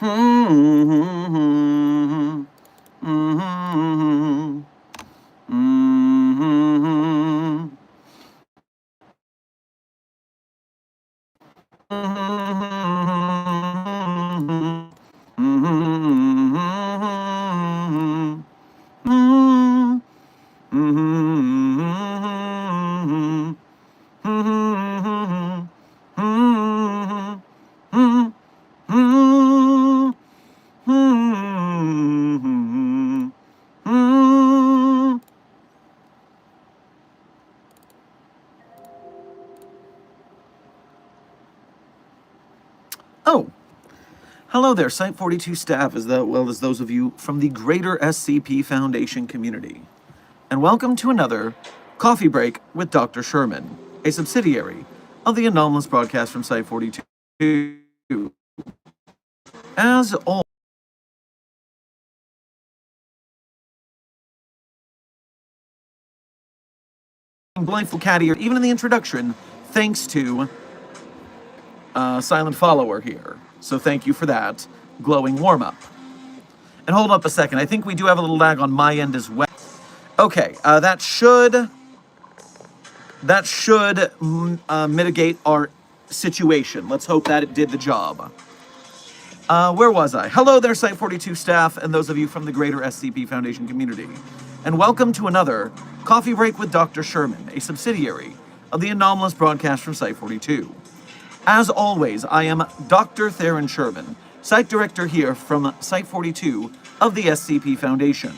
Oh, hello there, Site-42 staff, as well as those of you from the greater SCP Foundation community. And welcome to another Coffee Break with Dr. Sherman, a subsidiary of the anomalous broadcast from Site-42. As always, Blindful Caddy, or even in the introduction, thanks to Silent Follower here. So thank you for that glowing warm-up. And hold up a second, I think we do have a little lag on my end as well. Okay, that should mitigate our situation. Let's hope that it did the job. Where was I? Hello there, Site-42 staff, and those of you from the greater SCP Foundation community. And welcome to another Coffee Break with Dr. Sherman, a subsidiary of the anomalous broadcast from Site-42. As always, I am Dr. Theron Sherman, Site Director here from Site-42 of the SCP Foundation.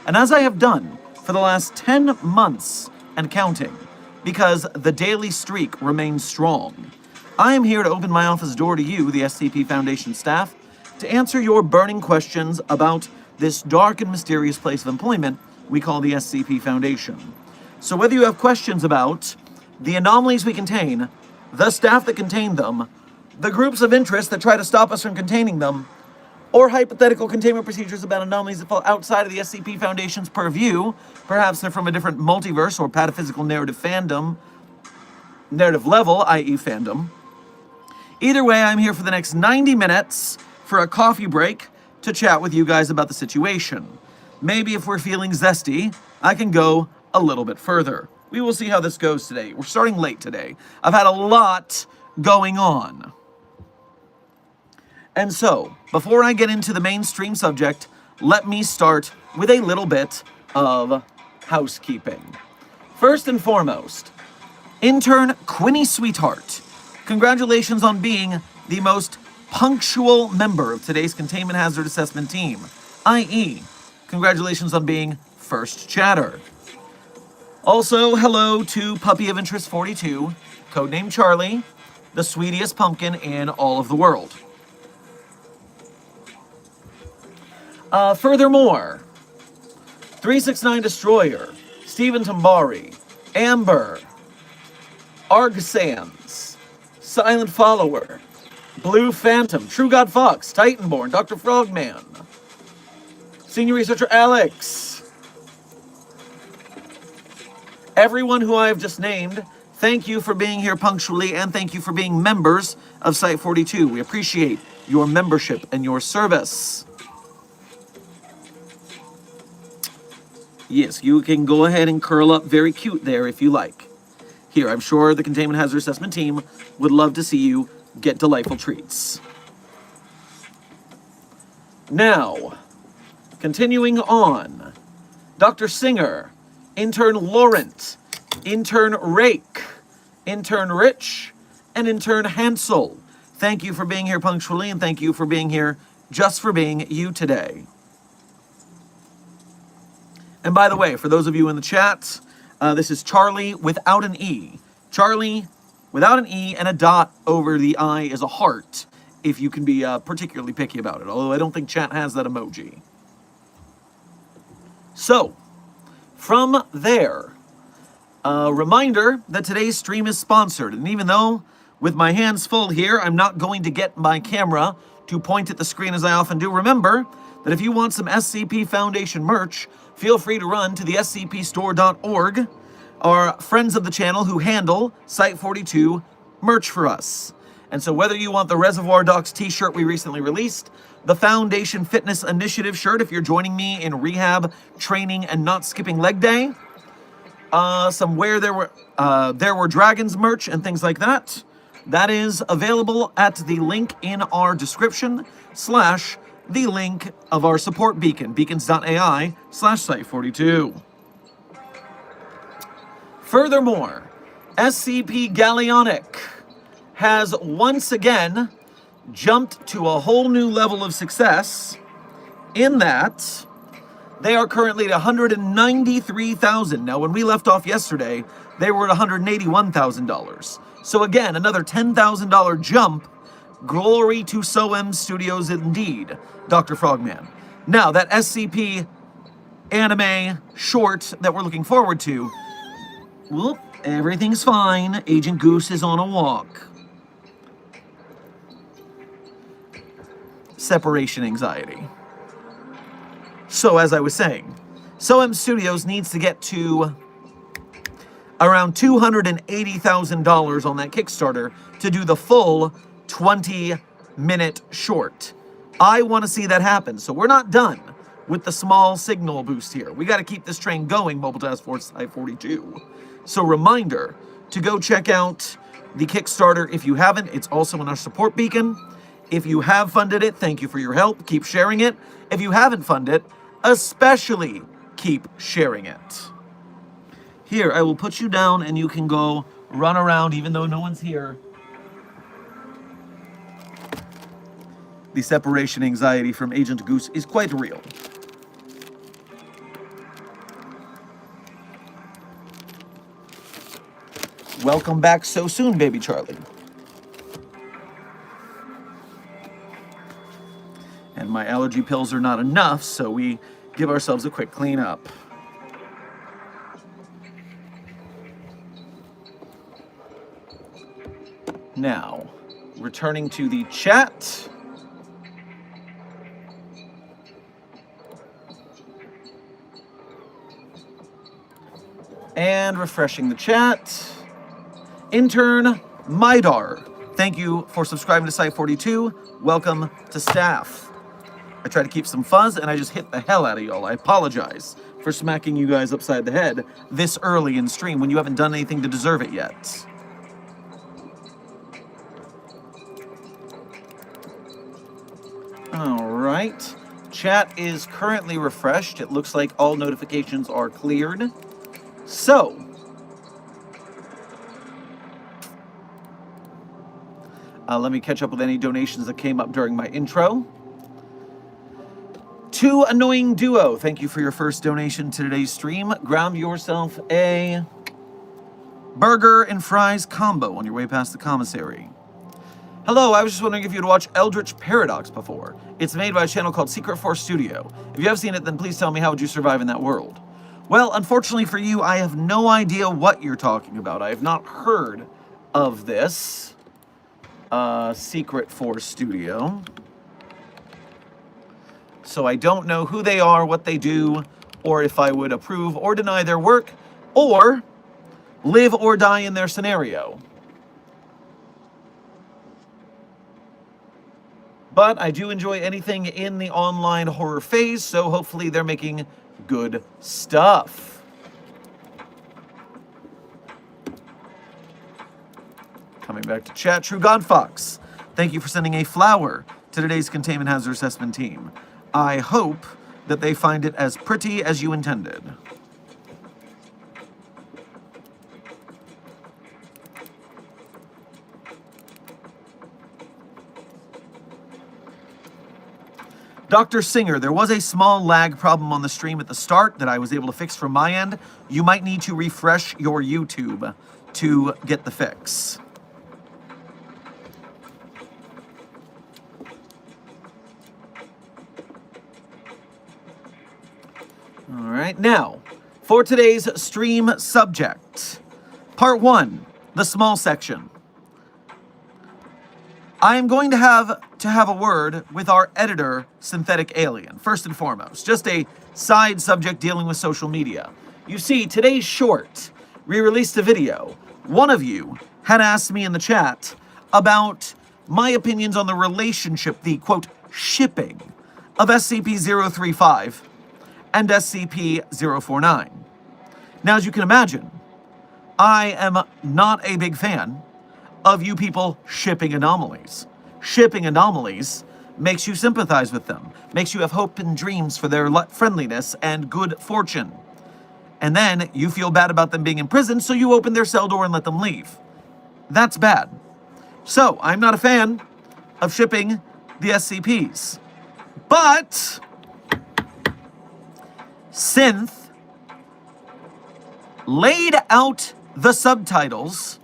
And as I have done for the last 10 months and counting, because the daily streak remains strong, I am here to open my office door to you, the SCP Foundation staff, to answer your burning questions about this dark and mysterious place of employment we call the SCP Foundation. So whether you have questions about the anomalies we contain, the staff that contain them, the groups of interest that try to stop us from containing them, or hypothetical containment procedures about anomalies that fall outside of the SCP Foundation's purview, perhaps they're from a different multiverse or pataphysical narrative level, i.e. fandom. Either way, I'm here for the next 90 minutes for a coffee break to chat with you guys about the situation. Maybe if we're feeling zesty, I can go a little bit further. We will see how this goes today. We're starting late today. I've had a lot going on. And so, before I get into the mainstream subject, let me start with a little bit of housekeeping. First and foremost, intern Quinny Sweetheart, congratulations on being the most punctual member of today's Containment Hazard Assessment team, i.e., congratulations on being first chatter. Also, hello to Puppy of Interest 42, codename Charlie, the sweetest pumpkin in all of the world. Furthermore, 369 Destroyer, Stephen Tambari, Amber, Argsans, Silent Follower, Blue Phantom, True God Fox, Titanborn, Dr. Frogman, Senior Researcher Alex, everyone who I have just named, thank you for being here punctually, and thank you for being members of Site-42. We appreciate your membership and your service. Yes, you can go ahead and curl up very cute there if you like. Here, I'm sure the Containment Hazard Assessment team would love to see you get delightful treats. Now, continuing on, Dr. Singer, Intern Laurent, Intern Rake, Intern Rich, and Intern Hansel. Thank you for being here punctually, and thank you for being here just for being you today. And by the way, for those of you in the chat, this is Charlie without an E. Charlie without an E and a dot over the I is a heart, if you can be particularly picky about it, although I don't think chat has that emoji. So, from there, a reminder that today's stream is sponsored, and even though with my hands full here, I'm not going to get my camera to point at the screen as I often do, remember that if you want some SCP Foundation merch, feel free to run to the scpstore.org, our friends of the channel who handle Site-42 merch for us. And so whether you want the Reservoir Docs t-shirt we recently released, the Foundation Fitness Initiative shirt if you're joining me in rehab, training, and not skipping leg day, some There Were Dragons merch and things like that, that is available at the link in our description / the link of our support beacon, beacons.ai/site42. Furthermore, SCP Galleonic has once again jumped to a whole new level of success in that they are currently at 193,000. Now, when we left off yesterday, they were at $181,000. So again, another $10,000 jump. Glory to SOM Studios indeed, Dr. Frogman. Now, that SCP anime short that we're looking forward to, whoop, everything's fine. Agent Goose is on a walk. Separation anxiety. So, as I was saying, SOM Studios needs to get to around $280,000 on that Kickstarter to do the full 20-minute short. I want to see that happen, so we're not done with the small signal boost here. We got to keep this train going, Mobile Task Force Site-42. So reminder to go check out the Kickstarter if you haven't. It's also in our support beacon. If you have funded it, thank you for your help. Keep sharing it. If you haven't funded it, especially keep sharing it. Here, I will put you down and you can go run around even though no one's here. The separation anxiety from Agent Goose is quite real. Welcome back so soon, baby Charlie. And my allergy pills are not enough, so we give ourselves a quick cleanup. Now, returning to the chat. And refreshing the chat. Intern Midar, thank you for subscribing to Site42. Welcome to staff. I try to keep some fuzz and I just hit the hell out of y'all. I apologize for smacking you guys upside the head this early in stream when you haven't done anything to deserve it yet. All right. Chat is currently refreshed. It looks like all notifications are cleared. So, let me catch up with any donations that came up during my intro. Too Annoying Duo, thank you for your first donation to today's stream. Grab yourself a burger and fries combo on your way past the commissary. Hello, I was just wondering if you'd watched Eldritch Paradox before. It's made by a channel called Secret Force Studio. If you have seen it, then please tell me how would you survive in that world? Well, unfortunately for you, I have no idea what you're talking about. I have not heard of this Secret Force Studio. So I don't know who they are, what they do, or if I would approve or deny their work, or live or die in their scenario. But I do enjoy anything in the online horror phase, so hopefully they're making good stuff. Coming back to chat, True God Fox, thank you for sending a flower to today's Containment Hazard Assessment team. I hope that they find it as pretty as you intended. Dr. Singer, there was a small lag problem on the stream at the start that I was able to fix from my end. You might need to refresh your YouTube to get the fix. All right, now, for today's stream subject, Part 1, the small section. I am going to have a word with our editor, Synthetic Alien, first and foremost. Just a side subject dealing with social media. You see, today's short, we released a video. One of you had asked me in the chat about my opinions on the relationship, the quote, shipping of SCP-035 and SCP-049. Now, as you can imagine, I am not a big fan of you people shipping anomalies. Shipping anomalies makes you sympathize with them, makes you have hope and dreams for their friendliness and good fortune. And then you feel bad about them being in prison, so you open their cell door and let them leave. That's bad. So, I'm not a fan of shipping the SCPs. But Synth laid out the subtitles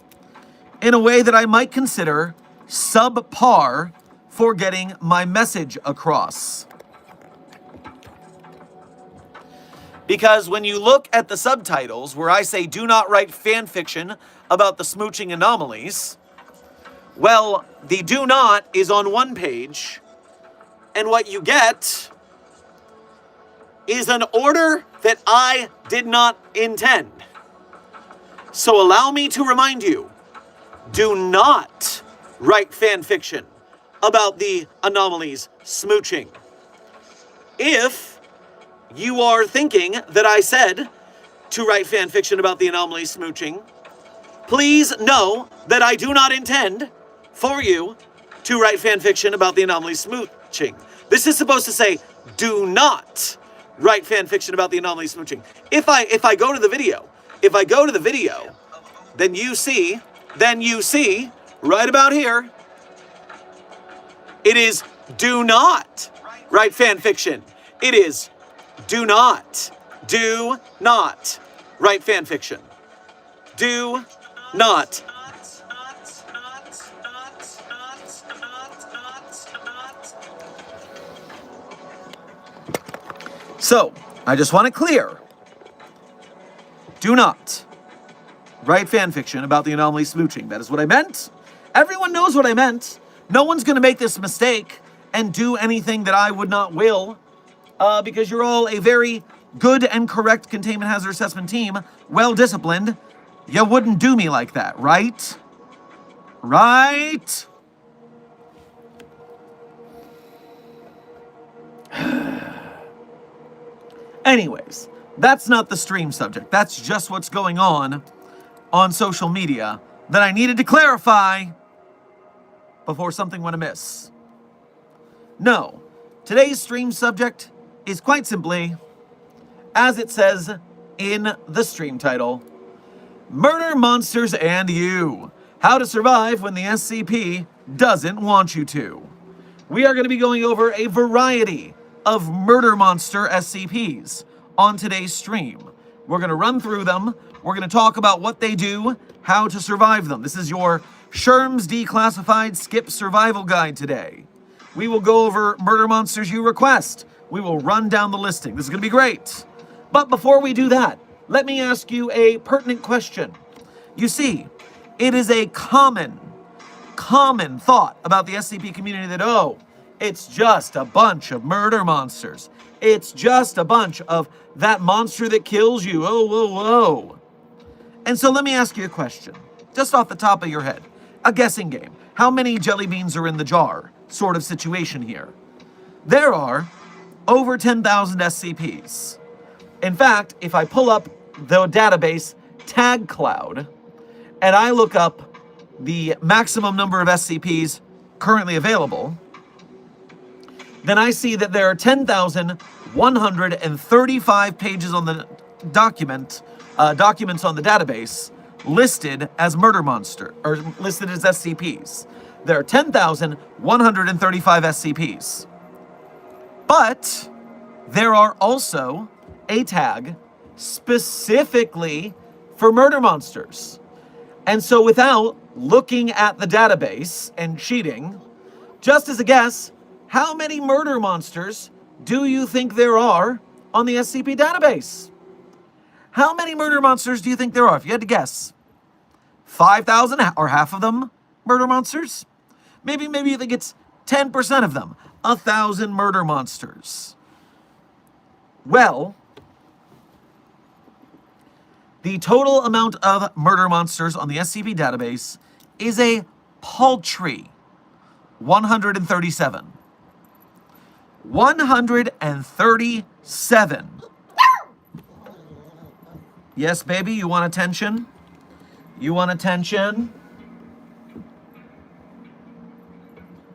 in a way that I might consider subpar for getting my message across. Because when you look at the subtitles where I say do not write fan fiction about the smooching anomalies, well, the do not is on one page, and what you get is an order that I did not intend. So allow me to remind you, do not write fan fiction about the anomalies smooching. If you are thinking that I said to write fan fiction about the anomalies smooching, please know that I do not intend for you to write fan fiction about the anomalies smooching. This is supposed to say, do not write fan fiction about the anomalies smooching. If I go to the video, then you see, right about here, it is do not write fan fiction. It is do not write fan fiction. Do not. So, I just want it clear. Do not write fan fiction about the anomaly smooching. That is what I meant. Everyone knows what I meant. No one's going to make this mistake and do anything that I would not will, because you're all a very good and correct containment hazard assessment team, well-disciplined. You wouldn't do me like that, right? Right? Anyways, that's not the stream subject. That's just what's going on social media that I needed to clarify before something went amiss. No, today's stream subject is quite simply, as it says in the stream title, Murder Monsters and You, How to Survive When the SCP Doesn't Want You to. We are going to be going over a variety of murder monster SCPs on today's stream. We're going to run through them. We're going to talk about what they do, how to survive them. This is your Sherm's Declassified Skip Survival Guide today. We will go over murder monsters you request. We will run down the listing. This is going to be great. But before we do that, let me ask you a pertinent question. You see, it is a common thought about the SCP community that, oh, it's just a bunch of murder monsters. It's just a bunch of that monster that kills you. Oh, whoa, whoa. And so let me ask you a question, just off the top of your head. A guessing game. How many jelly beans are in the jar? Sort of situation here. There are over 10,000 SCPs. In fact, if I pull up the database Tag Cloud and I look up the maximum number of SCPs currently available, then I see that there are 10,135 pages on the documents on the database listed as murder monster, or listed as SCPs. There are 10,135 SCPs. But there are also a tag specifically for murder monsters. And so without looking at the database and cheating, just as a guess, how many murder monsters do you think there are on the SCP database? How many murder monsters do you think there are, if you had to guess? 5,000, or half of them murder monsters? Maybe you think it's 10% of them, 1,000 murder monsters. Well, the total amount of murder monsters on the SCP database is a paltry 137. 137. Yes, baby, you want attention? You want attention?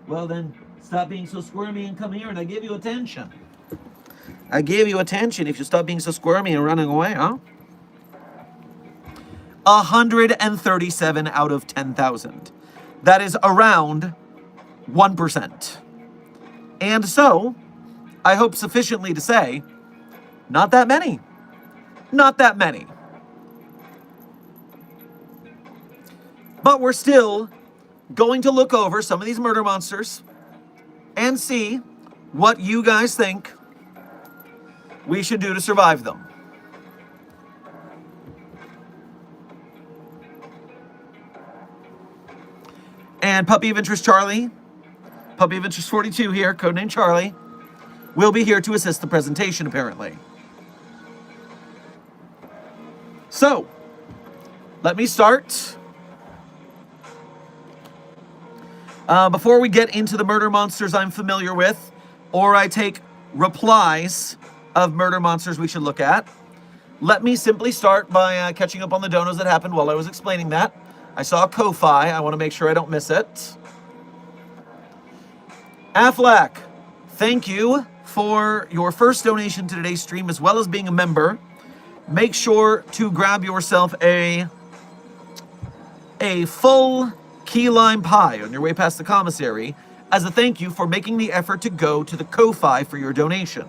Well then, stop being so squirmy and come here and I give you attention. I gave you attention if you stop being so squirmy and running away, huh? 137 out of 10,000. That is around 1%. And so, I hope sufficiently to say, not that many. Not that many. But we're still going to look over some of these murder monsters and see what you guys think we should do to survive them. And Puppy of Interest Charlie, Puppy of Interest 42 here, codename Charlie, will be here to assist the presentation, apparently. So, let me start. Before we get into the murder monsters I'm familiar with, or I take replies of murder monsters we should look at, let me simply start by catching up on the donos that happened while I was explaining that. I saw a Ko-Fi. I want to make sure I don't miss it. Affleck, thank you for your first donation to today's stream, as well as being a member. Make sure to grab yourself a full key lime pie on your way past the commissary as a thank you for making the effort to go to the Ko-Fi for your donation.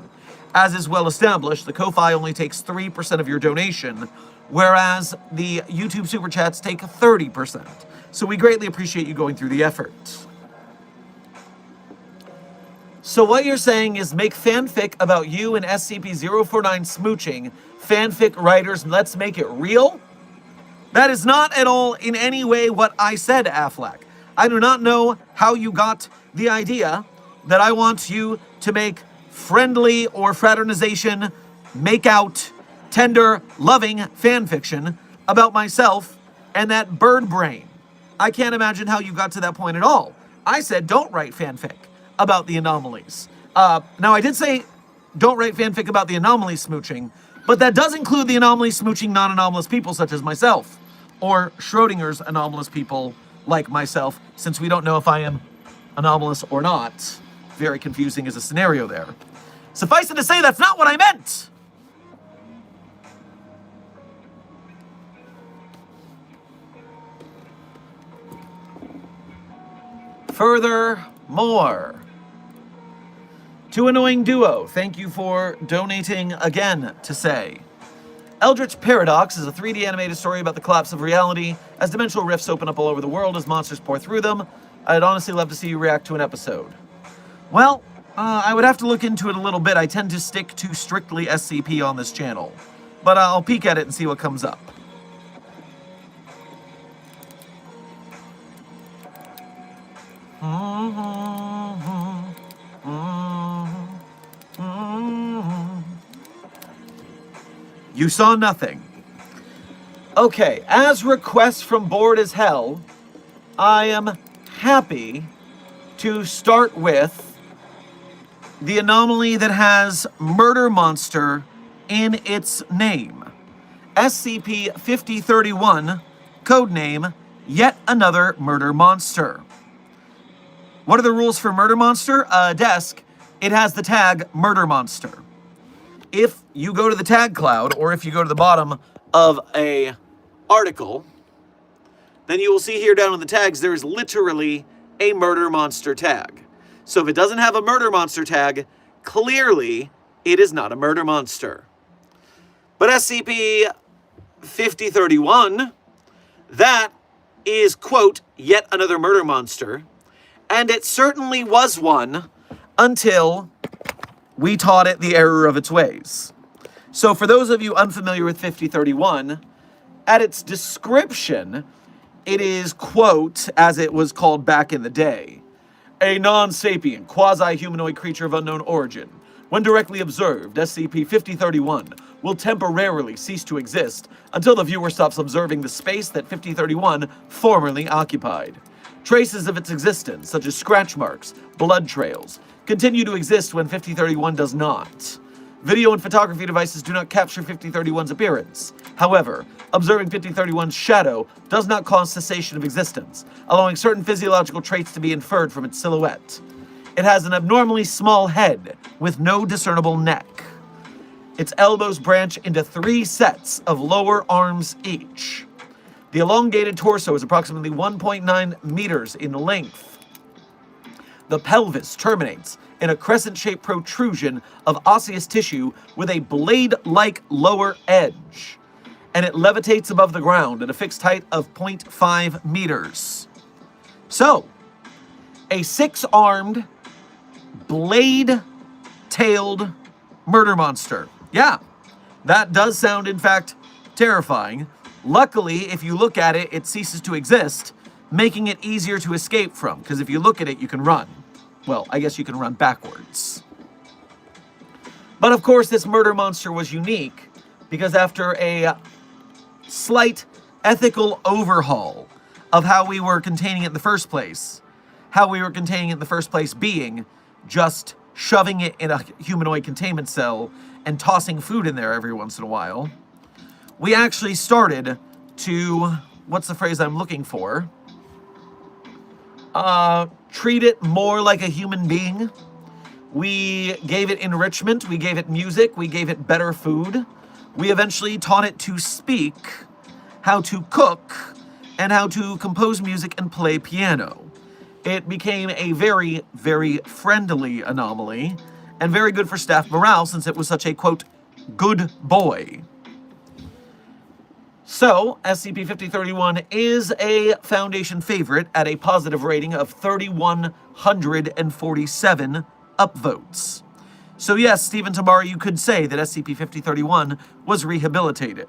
As is well established, the Ko-Fi only takes 3% of your donation, whereas the YouTube Super Chats take 30%. So we greatly appreciate you going through the effort. So what you're saying is make fanfic about you and SCP-049 smooching. Fanfic writers, let's make it real? That is not at all in any way what I said, Affleck. I do not know how you got the idea that I want you to make friendly or fraternization, make out, tender, loving fanfiction about myself and that bird brain. I can't imagine how you got to that point at all. I said don't write fanfic about the anomalies. Now, I did say don't write fanfic about the anomaly smooching, but that does include the anomaly smooching non-anomalous people such as myself, or Schrodinger's anomalous people like myself, since we don't know if I am anomalous or not. Very confusing as a scenario there. Suffice it to say, that's not what I meant! Furthermore, To Annoying Duo, thank you for donating again to say, Eldritch Paradox is a 3D animated story about the collapse of reality as dimensional rifts open up all over the world as monsters pour through them. I'd honestly love to see you react to an episode. Well, I would have to look into it a little bit. I tend to stick to strictly SCP on this channel, but I'll peek at it and see what comes up. You saw nothing. Okay, as requests from Bored as Hell, I am happy to start with the anomaly that has Murder Monster in its name. SCP-5031, codename Yet Another Murder Monster. What are the rules for Murder Monster? Desk, it has the tag Murder Monster. If you go to the tag cloud, or if you go to the bottom of a article, then you will see here down in the tags, there is literally a Murder Monster tag. So if it doesn't have a Murder Monster tag, clearly it is not a Murder Monster. But SCP-5031, that is, quote, yet another Murder Monster, and it certainly was one until we taught it the error of its ways. So for those of you unfamiliar with 5031, at its description, it is, quote, as it was called back in the day, a non-sapient, quasi-humanoid creature of unknown origin. When directly observed, SCP-5031 will temporarily cease to exist until the viewer stops observing the space that 5031 formerly occupied. Traces of its existence, such as scratch marks, blood trails, continue to exist when 5031 does not. Video and photography devices do not capture 5031's appearance. However, observing 5031's shadow does not cause cessation of existence, allowing certain physiological traits to be inferred from its silhouette. It has an abnormally small head with no discernible neck. Its elbows branch into 3 sets of lower arms each. The elongated torso is approximately 1.9 meters in length. The pelvis terminates in a crescent-shaped protrusion of osseous tissue with a blade-like lower edge, and it levitates above the ground at a fixed height of 0.5 meters. So, a 6-armed, blade-tailed murder monster. Yeah, that does sound, in fact, terrifying. Luckily, if you look at it, it ceases to exist, making it easier to escape from, because if you look at it, you can run. Well, I guess you can run backwards. But of course, this murder monster was unique, because after a slight ethical overhaul of how we were containing it in the first place, being just shoving it in a humanoid containment cell and tossing food in there every once in a while, we actually started to, what's the phrase I'm looking for? Treat it more like a human being. We gave it enrichment, we gave it music, we gave it better food. We eventually taught it to speak, how to cook, and how to compose music and play piano. It became a very, very friendly anomaly, and very good for staff morale since it was such a, quote, good boy. So, SCP-5031 is a Foundation favorite at a positive rating of 3,147 upvotes. So yes, Stephen Tamara, you could say that SCP-5031 was rehabilitated.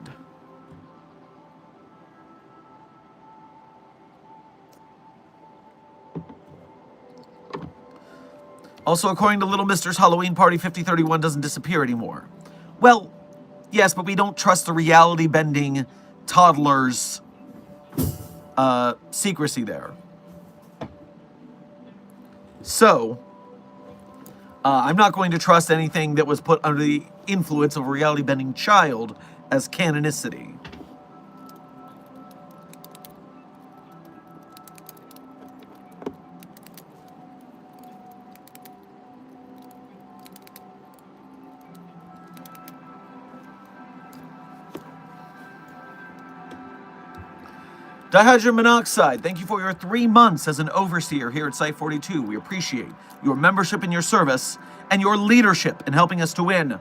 Also, according to Little Mister's Halloween Party, 5031 doesn't disappear anymore. Well, yes, but we don't trust the reality-bending toddler's secrecy there. So, I'm not going to trust anything that was put under the influence of a reality-bending child as canonicity. Dihydrogen monoxide, thank you for your 3 months as an overseer here at Site-42. We appreciate your membership and your service, and your leadership in helping us to win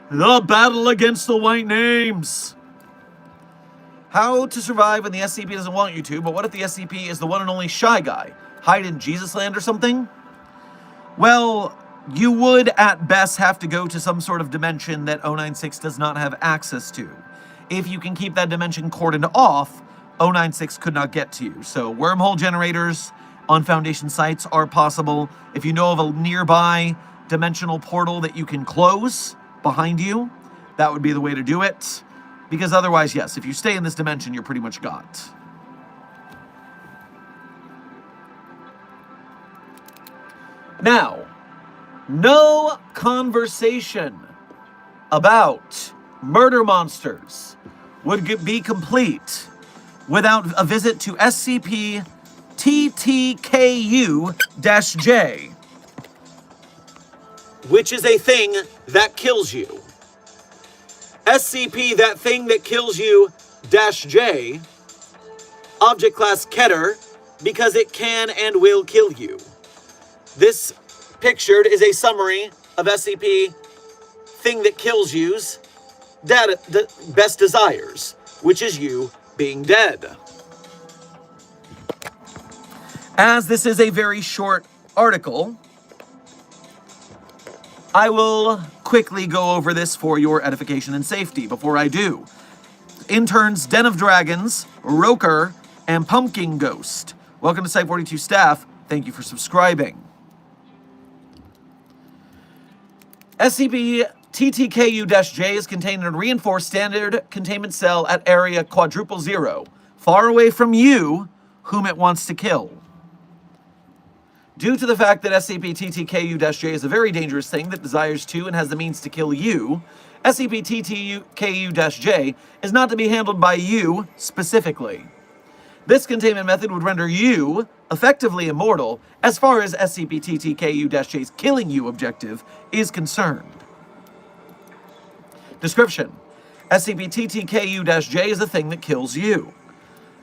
the battle against the white names. How to survive when the SCP doesn't want you to, but what if the SCP is the one and only shy guy? Hide in Jesus Land or something? Well, you would at best have to go to some sort of dimension that 096 does not have access to. If you can keep that dimension cordoned off, 096 could not get to you. So wormhole generators on Foundation sites are possible. If you know of a nearby dimensional portal that you can close behind you, that would be the way to do it. Because otherwise, yes, if you stay in this dimension, you're pretty much got. Now, no conversation about murder monsters would be complete without a visit to SCP-TTKU-J, which is a thing that kills you. SCP, that thing that kills you, -J, object class Keter, because it can and will kill you. This pictured is a summary of SCP, thing that kills you's best desires, which is you being dead. As this is a very short article, I will quickly go over this for your edification and safety. Before I do, interns Den of Dragons, Roker, and Pumpkin Ghost, welcome to Site-42 staff. Thank you for subscribing. SCP-TTKU-J is contained in a reinforced standard containment cell at area #0, far away from you, whom it wants to kill. Due to the fact that SCP-TTKU-J is a very dangerous thing that desires to and has the means to kill you, SCP-TTKU-J is not to be handled by you specifically. This containment method would render you effectively immortal as far as SCP-TTKU-J's killing you objective is concerned. Description: SCP-TTKU-J is a thing that kills you.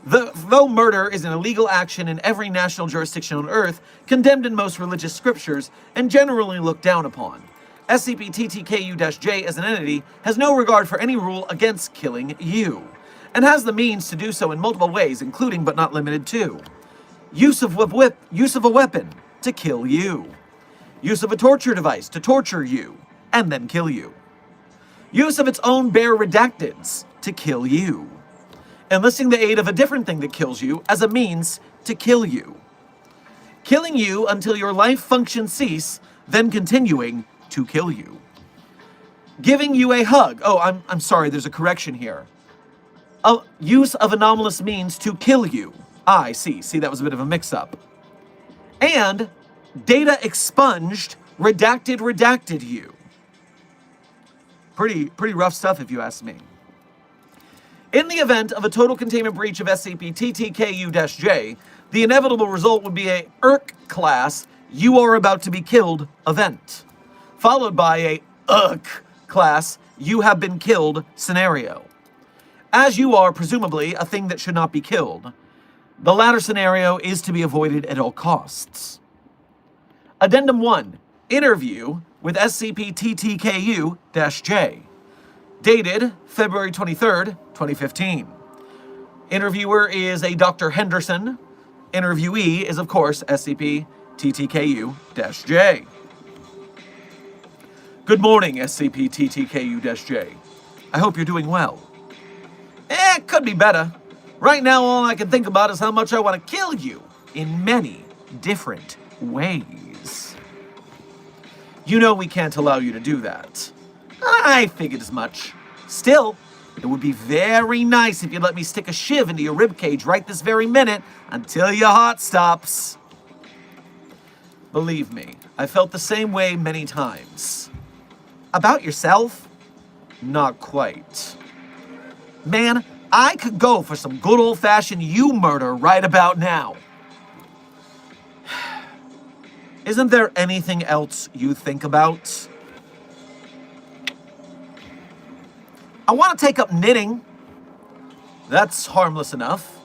Though murder is an illegal action in every national jurisdiction on Earth, condemned in most religious scriptures, and generally looked down upon, SCP-TTKU-J as an entity has no regard for any rule against killing you, and has the means to do so in multiple ways, including but not limited to use of a weapon to kill you, use of a torture device to torture you and then kill you, use of its own bare redacteds to kill you, enlisting the aid of a different thing that kills you as a means to kill you, killing you until your life functions cease, then continuing to kill you, giving you a hug. Oh, I'm sorry, there's a correction here. Use of anomalous means to kill you. I see, that was a bit of a mix-up. And data expunged, redacted you. Pretty rough stuff if you ask me. In the event of a total containment breach of SCP-TTKU-J, the inevitable result would be a IRK class, you are about to be killed event, followed by a UK class, you have been killed scenario. As you are presumably a thing that should not be killed, the latter scenario is to be avoided at all costs. Addendum 1, interview with SCP-TTKU-J. Dated February 23rd, 2015. Interviewer is a Dr. Henderson. Interviewee is, of course, SCP-TTKU-J. Good morning, SCP-TTKU-J. I hope you're doing well. It could be better. Right now, all I can think about is how much I want to kill you in many different ways. You know we can't allow you to do that. I figured as much. Still, it would be very nice if you'd let me stick a shiv into your ribcage right this very minute until your heart stops. Believe me, I felt the same way many times. About yourself? Not quite. Man, I could go for some good old-fashioned you murder right about now. Isn't there anything else you think about? I want to take up knitting. That's harmless enough.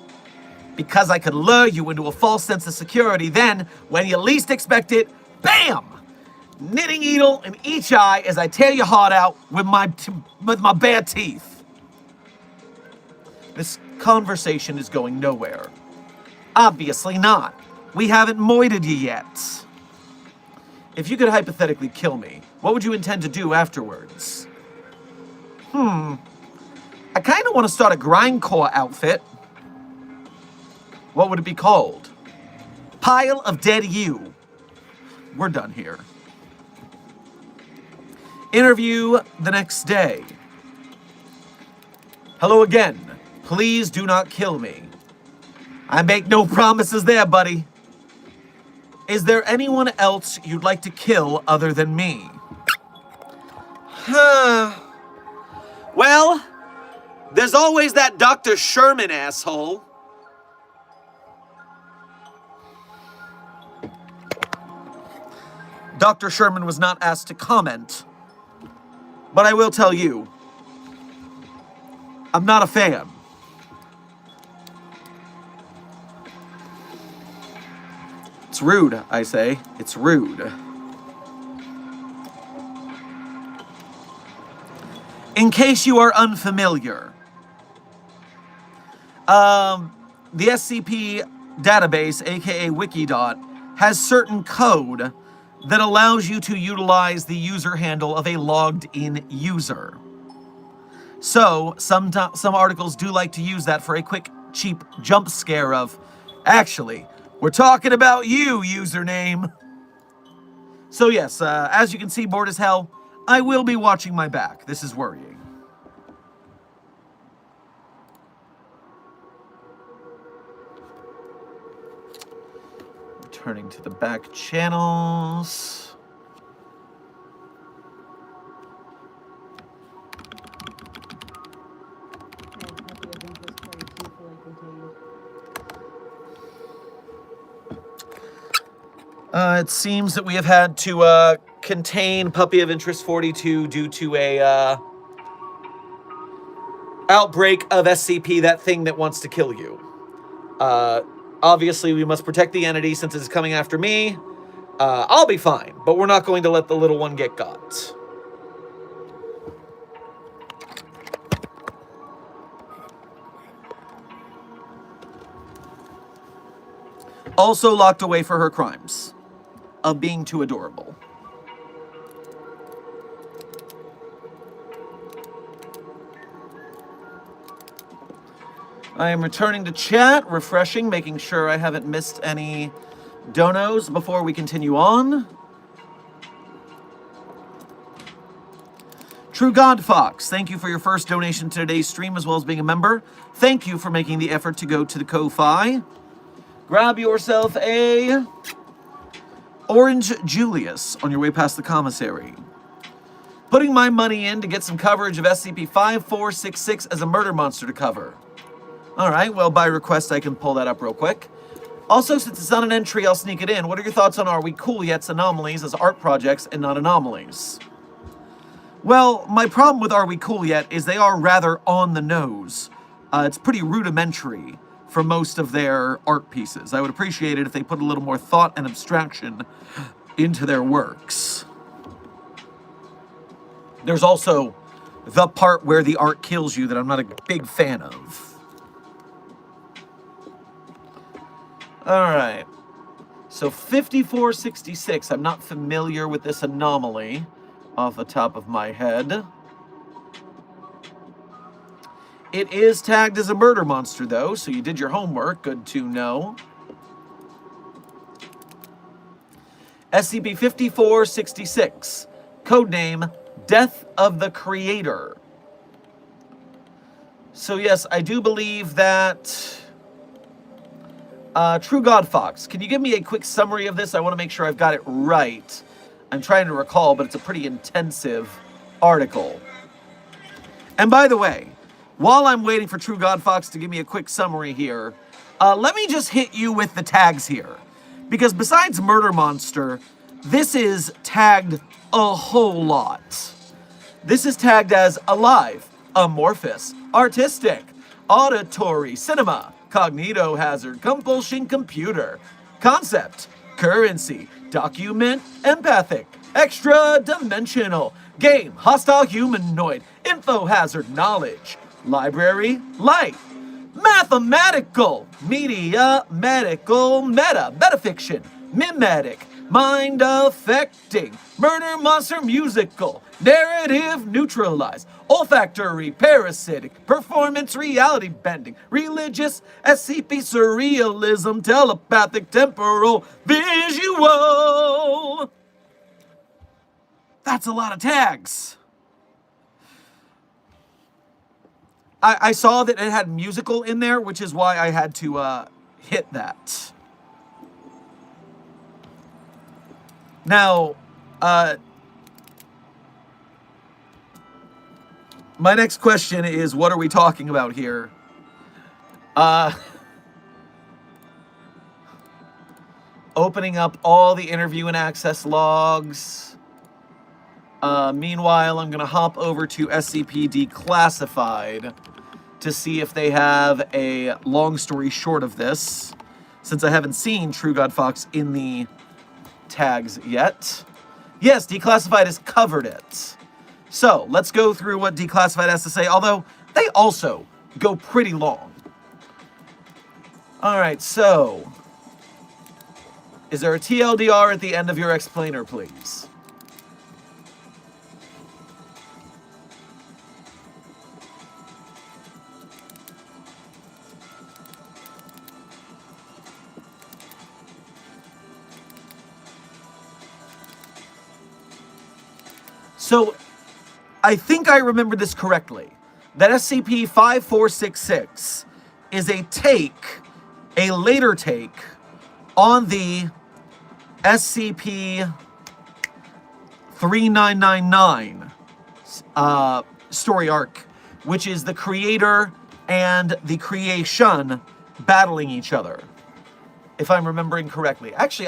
Because I could lure you into a false sense of security, then, when you least expect it, BAM! Knitting needle in each eye as I tear your heart out with my bare teeth. This conversation is going nowhere. Obviously not. We haven't moited you yet. If you could hypothetically kill me, what would you intend to do afterwards? I kind of want to start a grindcore outfit. What would it be called? Pile of Dead You. We're done here. Interview the next day. Hello again. Please do not kill me. I make no promises there, buddy. Is there anyone else you'd like to kill other than me? Well, there's always that Dr. Sherman asshole. Dr. Sherman was not asked to comment, but I will tell you, I'm not a fan. It's rude, I say. It's rude. In case you are unfamiliar, the SCP database, aka Wikidot, has certain code that allows you to utilize the user handle of a logged-in user. So, some articles do like to use that for a quick, cheap jump scare of, actually, we're talking about you, username. So yes, as you can see, bored as hell, I will be watching my back. This is worrying. Turning to the back channels. It seems that we have had to contain Puppy of Interest 42 due to a outbreak of SCP, that thing that wants to kill you. Obviously, we must protect the entity since it's coming after me. I'll be fine, but we're not going to let the little one get got. Also locked away for her crimes of being too adorable. I am returning to chat, refreshing, making sure I haven't missed any donos before we continue on. True God Fox, thank you for your first donation to today's stream, as well as being a member. Thank you for making the effort to go to the Ko-Fi. Grab yourself a Orange Julius on your way past the commissary. Putting my money in to get some coverage of SCP-5466 as a murder monster to cover. Alright, well, by request, I can pull that up real quick. Also, since it's not an entry, I'll sneak it in. What are your thoughts on Are We Cool Yet's anomalies as art projects and not anomalies? Well, my problem with Are We Cool Yet is they are rather on the nose. It's pretty rudimentary for most of their art pieces. I would appreciate it if they put a little more thought and abstraction into their works. There's also the part where the art kills you that I'm not a big fan of. Alright, so 5466, I'm not familiar with this anomaly off the top of my head. It is tagged as a murder monster though, so you did your homework, good to know. SCP-5466, codename Death of the Creator. So yes, I do believe that... True God Fox, can you give me a quick summary of this? I want to make sure I've got it right. I'm trying to recall, but it's a pretty intensive article. And by the way, while I'm waiting for True God Fox to give me a quick summary here, let me just hit you with the tags here. Because besides Murder Monster, this is tagged a whole lot. This is tagged as alive, amorphous, artistic, auditory, cinema, cognito-hazard, compulsion computer, concept, currency, document, empathic, extra-dimensional, game, hostile humanoid, info-hazard, knowledge, library, light, mathematical, media, medical, metafiction, mimetic, mind-affecting, murder monster musical, narrative neutralized, olfactory, parasitic, performance reality bending, religious, SCP surrealism, telepathic, temporal, visual. That's a lot of tags. I saw that it had musical in there, which is why I had to hit that. Now, my next question is, what are we talking about here? Opening up all the interview and access logs. Meanwhile, I'm going to hop over to SCP Declassified to see if they have a long story short of this, since I haven't seen True God Fox in the tags yet. Yes, Declassified has covered it. So, let's go through what Declassified has to say, although they also go pretty long. Alright, so... is there a TLDR at the end of your explainer, please? So, I think I remember this correctly, that SCP-5466 is a later take, on the SCP-3999 story arc, which is the creator and the creation battling each other, if I'm remembering correctly. Actually,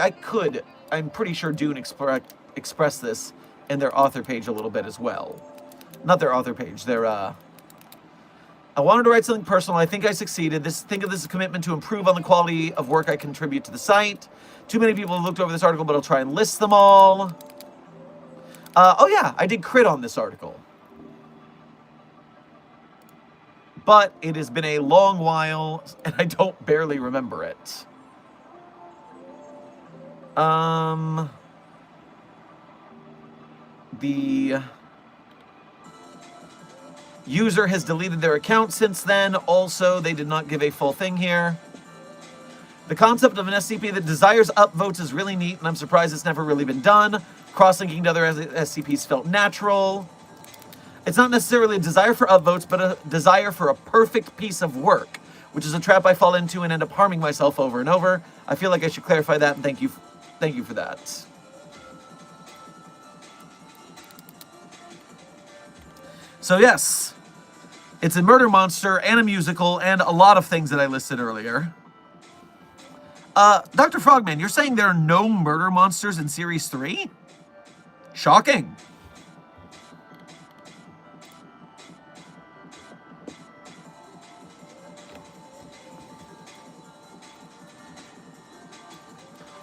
I'm pretty sure Dune expressed this in their author page a little bit as well. Not their author page, their, I wanted to write something personal. I think I succeeded. Think of this as a commitment to improve on the quality of work I contribute to the site. Too many people have looked over this article, but I'll try and list them all. Oh yeah, I did crit on this article. But it has been a long while, and I don't barely remember it. The user has deleted their account since then. Also, they did not give a full thing here. The concept of an SCP that desires upvotes is really neat, and I'm surprised it's never really been done. Cross-linking to other SCPs felt natural. It's not necessarily a desire for upvotes, but a desire for a perfect piece of work, which is a trap I fall into and end up harming myself over and over. I feel like I should clarify that, and thank you for that. So yes, it's a murder monster and a musical and a lot of things that I listed earlier. Dr. Frogman, you're saying there are no murder monsters in Series 3? Shocking.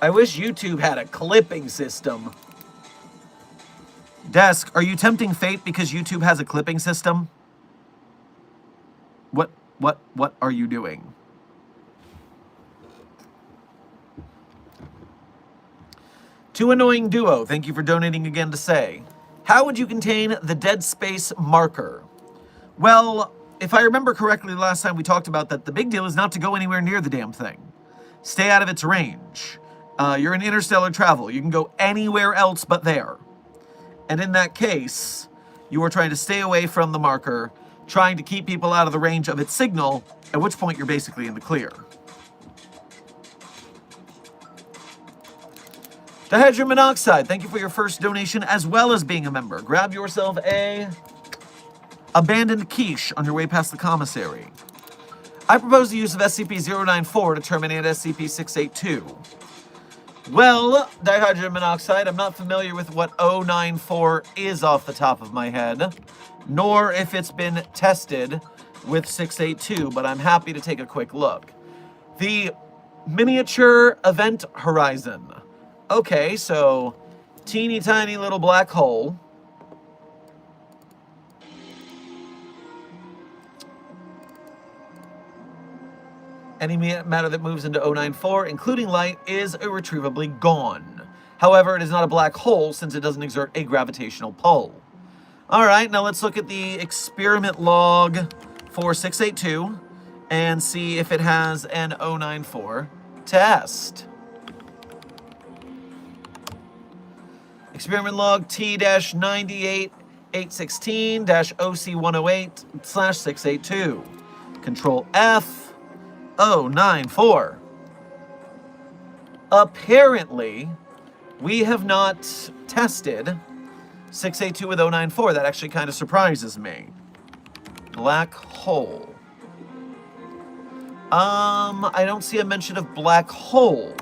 I wish YouTube had a clipping system. Desk, are you tempting fate because YouTube has a clipping system? What are you doing? Too Annoying Duo, thank you for donating again to say, how would you contain the dead space marker? Well, if I remember correctly last time we talked about that, the big deal is not to go anywhere near the damn thing. Stay out of its range. You're in interstellar travel. You can go anywhere else but there. And in that case, you are trying to stay away from the marker, trying to keep people out of the range of its signal, at which point you're basically in the clear. Dihydrogen monoxide, thank you for your first donation as well as being a member. Grab yourself a abandoned quiche on your way past the commissary. I propose the use of SCP-094 to terminate SCP-682. Well, dihydrogen monoxide, I'm not familiar with what 094 is off the top of my head, nor if it's been tested with 682, but I'm happy to take a quick look. The miniature event horizon. Okay, so teeny tiny little black hole. Any matter that moves into 094, including light, is irretrievably gone. However, it is not a black hole since it doesn't exert a gravitational pull. All right, now let's look at the experiment log for 682 and see if it has an 094 test. Experiment log T-98816-OC108/682. Control F. 094. Apparently, we have not tested 682 with 094. That actually kind of surprises me. Black hole. I don't see a mention of black hole.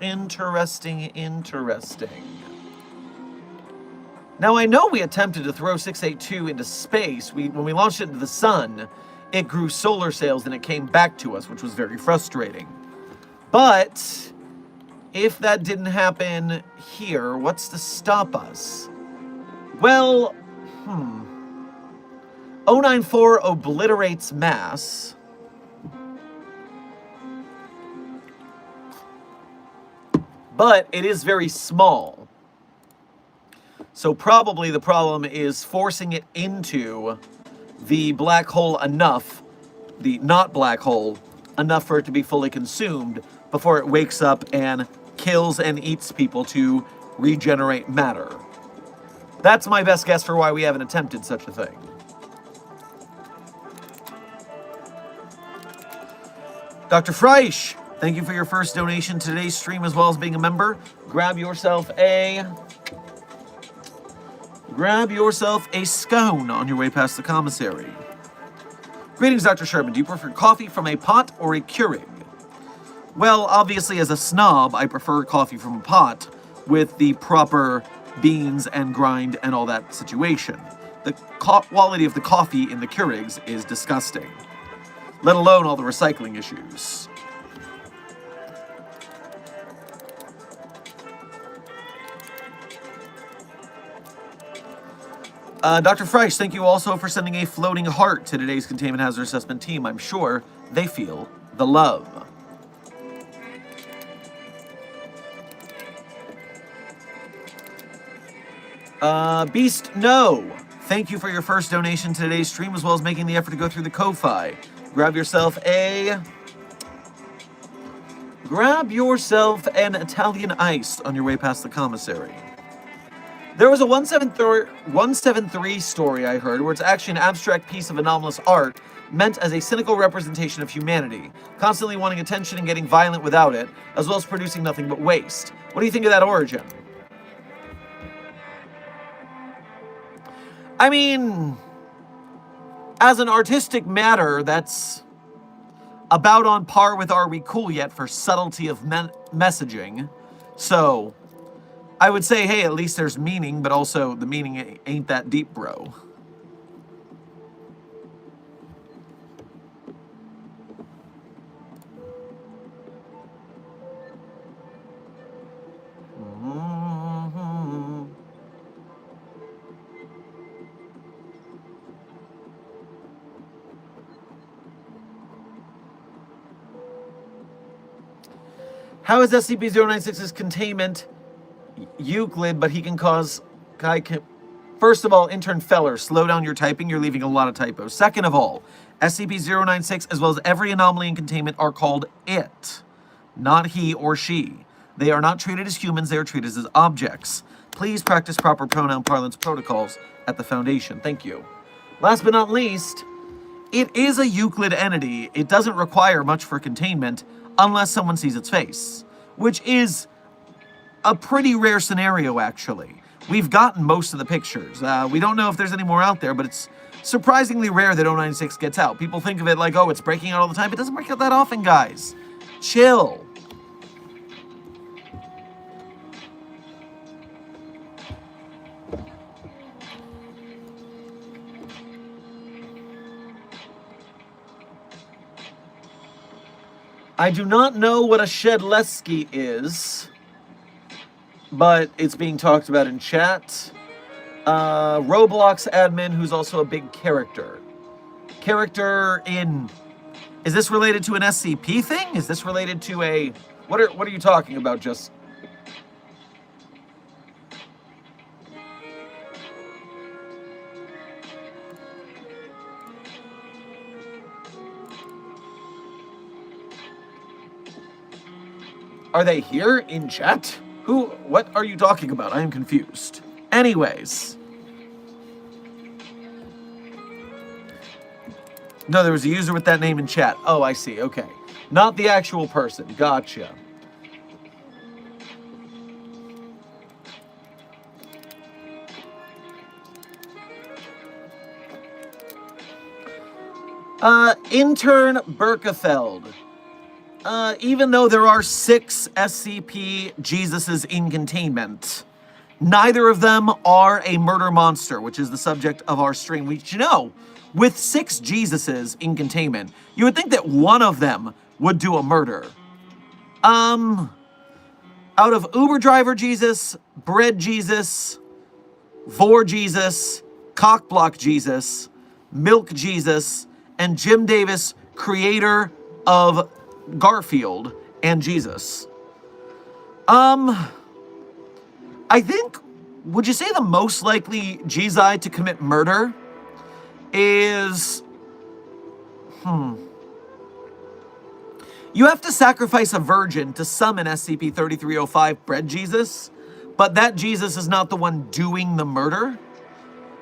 Interesting. Now, I know we attempted to throw 682 into space. When we launched it into the sun, it grew solar sails and it came back to us, which was very frustrating. But if that didn't happen here, what's to stop us? Well, 094 obliterates mass. But it is very small. So probably the problem is forcing it into the black hole enough, the not black hole, enough for it to be fully consumed before it wakes up and kills and eats people to regenerate matter. That's my best guess for why we haven't attempted such a thing. Dr. Freisch, thank you for your first donation to today's stream as well as being a member. Grab yourself a scone on your way past the commissary. Greetings, Dr. Sherman. Do you prefer coffee from a pot or a Keurig? Well, obviously, as a snob, I prefer coffee from a pot with the proper beans and grind and all that situation. The quality of the coffee in the Keurigs is disgusting, let alone all the recycling issues. Dr. Freisch, thank you also for sending a floating heart to today's Containment Hazard Assessment team. I'm sure they feel the love. Beast No, thank you for your first donation to today's stream as well as making the effort to go through the Ko-Fi. Grab yourself an Italian ice on your way past the commissary. There was a 173 story I heard where it's actually an abstract piece of anomalous art meant as a cynical representation of humanity, constantly wanting attention and getting violent without it, as well as producing nothing but waste. What do you think of that origin? I mean, as an artistic matter, that's about on par with Are We Cool Yet for subtlety of messaging. So I would say, hey, at least there's meaning, but also the meaning ain't that deep, bro. How is SCP-096's containment Euclid, but he can cause... First of all, intern Feller, slow down your typing. You're leaving a lot of typos. Second of all, SCP-096, as well as every anomaly in containment, are called it, not he or she. They are not treated as humans. They are treated as objects. Please practice proper pronoun parlance protocols at the Foundation. Thank you. Last but not least, it is a Euclid entity. It doesn't require much for containment unless someone sees its face, which is a pretty rare scenario, actually. We've gotten most of the pictures. We don't know if there's any more out there, but it's surprisingly rare that 096 gets out. People think of it like, oh, it's breaking out all the time. It doesn't break out that often, guys. Chill. I do not know what a Shedleski is, but it's being talked about in chat. Roblox admin, who's also a big character. Character in... Is this related to an SCP thing? Is this related to a... What are you talking about, just... Are they here in chat? What are you talking about? I am confused. Anyways. No, there was a user with that name in chat. Oh, I see. Okay. Not the actual person. Gotcha. Intern Berkefeld. Even though there are 6 SCP Jesuses in containment, neither of them are a murder monster, which is the subject of our stream. Which, you know, with 6 Jesuses in containment, you would think that one of them would do a murder. Out of Uber driver Jesus, Bread Jesus, Vor Jesus, Cockblock Jesus, Milk Jesus, and Jim Davis, creator of Garfield and Jesus. I think, would you say the most likely Jizai to commit murder is... You have to sacrifice a virgin to summon SCP-3305 Bread Jesus, but that Jesus is not the one doing the murder,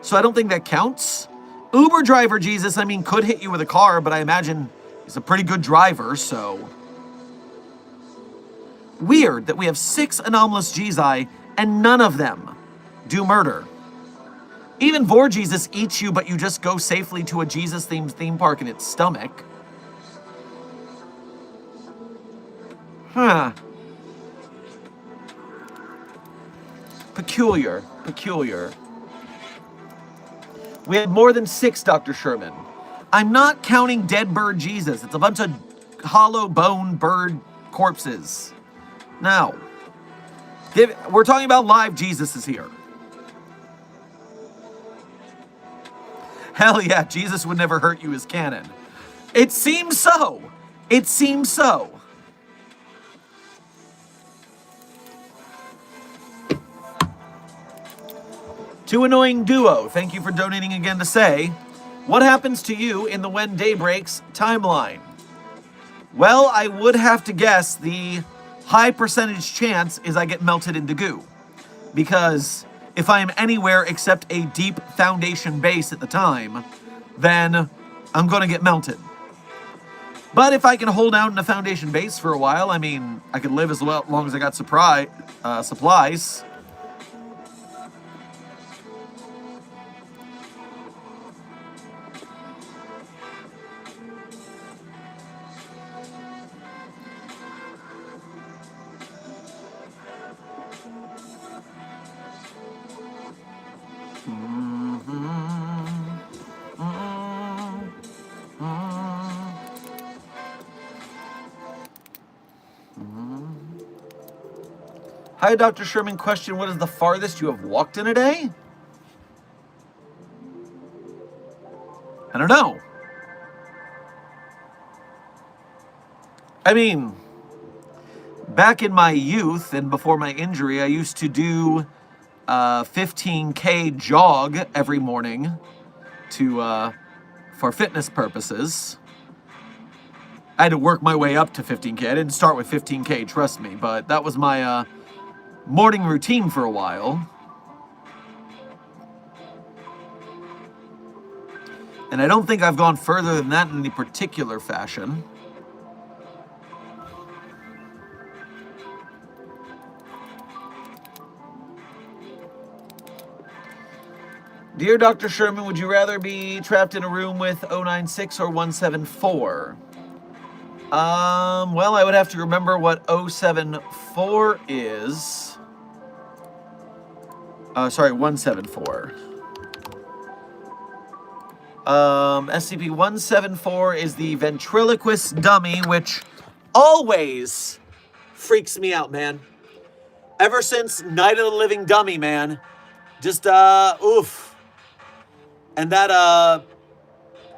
so I don't think that counts. Uber driver Jesus, I mean, could hit you with a car, but I imagine He's a pretty good driver, so... Weird that we have 6 anomalous Gzi and none of them do murder. Even Vorjesus eats you, but you just go safely to a Jesus-themed theme park in its stomach. Huh. Peculiar. Peculiar. We had more than 6, Dr. Sherman. I'm not counting dead bird Jesus. It's a bunch of hollow bone bird corpses. Now, we're talking about live Jesuses here. Hell yeah, Jesus would never hurt you as canon. It seems so. It seems so. Too Annoying Duo, thank you for donating again to say, what happens to you in the When Daybreaks timeline? Well, I would have to guess the high percentage chance is I get melted into goo. Because if I am anywhere except a deep Foundation base at the time, then I'm going to get melted. But if I can hold out in a Foundation base for a while, I mean, I could live as long as I got supplies. Hi, Dr. Sherman. Question, what is the farthest you have walked in a day? I don't know. I mean, back in my youth and before my injury, I used to do a 15K jog every morning for fitness purposes. I had to work my way up to 15K. I didn't start with 15K, trust me, but that was my morning routine for a while. And I don't think I've gone further than that in any particular fashion. Dear Dr. Sherman, would you rather be trapped in a room with 096 or 174? Well, I would have to remember what 074 is. Sorry, 174. SCP-174 is the ventriloquist dummy, which always freaks me out, man. Ever since Night of the Living Dummy, man. Just, oof. And that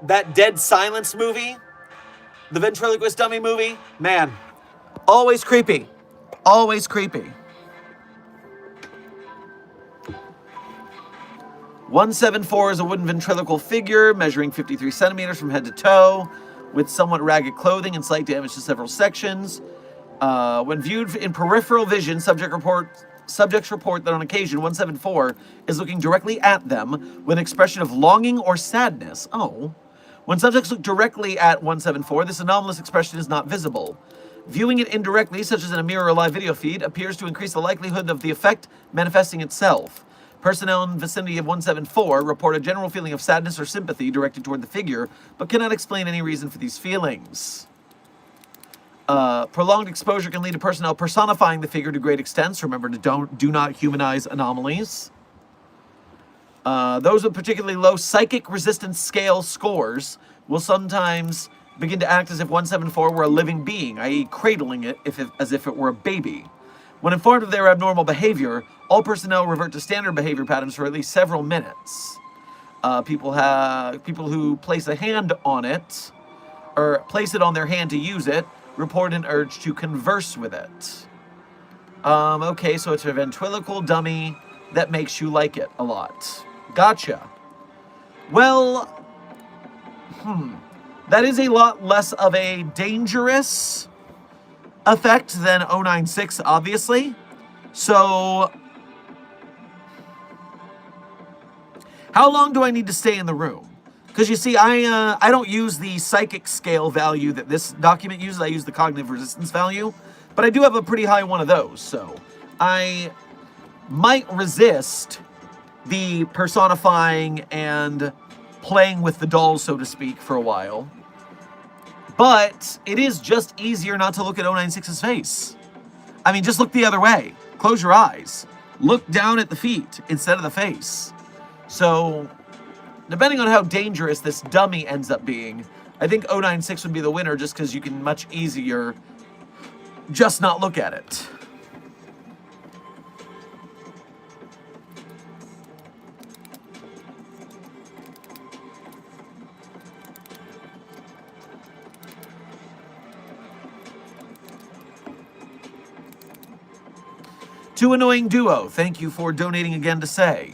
Dead Silence movie, the ventriloquist dummy movie, man, always creepy. Always creepy. 174 is a wooden ventriloquial figure measuring 53 centimeters from head to toe, with somewhat ragged clothing and slight damage to several sections. When viewed in peripheral vision, subjects report that on occasion 174 is looking directly at them with an expression of longing or sadness. Oh. When subjects look directly at 174, this anomalous expression is not visible. Viewing it indirectly, such as in a mirror or live video feed, appears to increase the likelihood of the effect manifesting itself. Personnel in the vicinity of 174 report a general feeling of sadness or sympathy directed toward the figure, but cannot explain any reason for these feelings. Prolonged exposure can lead to personnel personifying the figure to great extents. Remember to do not humanize anomalies. Those with particularly low psychic resistance scale scores will sometimes begin to act as if 174 were a living being, i.e. cradling it as if it were a baby. When informed of their abnormal behavior, all personnel revert to standard behavior patterns for at least several minutes. People who place a hand on it, or place it on their hand to use it, report an urge to converse with it. Okay, so it's a ventriloquial dummy that makes you like it a lot. Gotcha. Well, that is a lot less of a dangerous effect than 096, obviously. So, how long do I need to stay in the room? Because you see, I don't use the psychic scale value that this document uses. I use the cognitive resistance value. But I do have a pretty high one of those, so I might resist the personifying and playing with the dolls, so to speak, for a while. But it is just easier not to look at 096's face. I mean, just look the other way. Close your eyes. Look down at the feet instead of the face. So, depending on how dangerous this dummy ends up being, I think 096 would be the winner just because you can much easier just not look at it. Too Annoying Duo, thank you for donating again to say.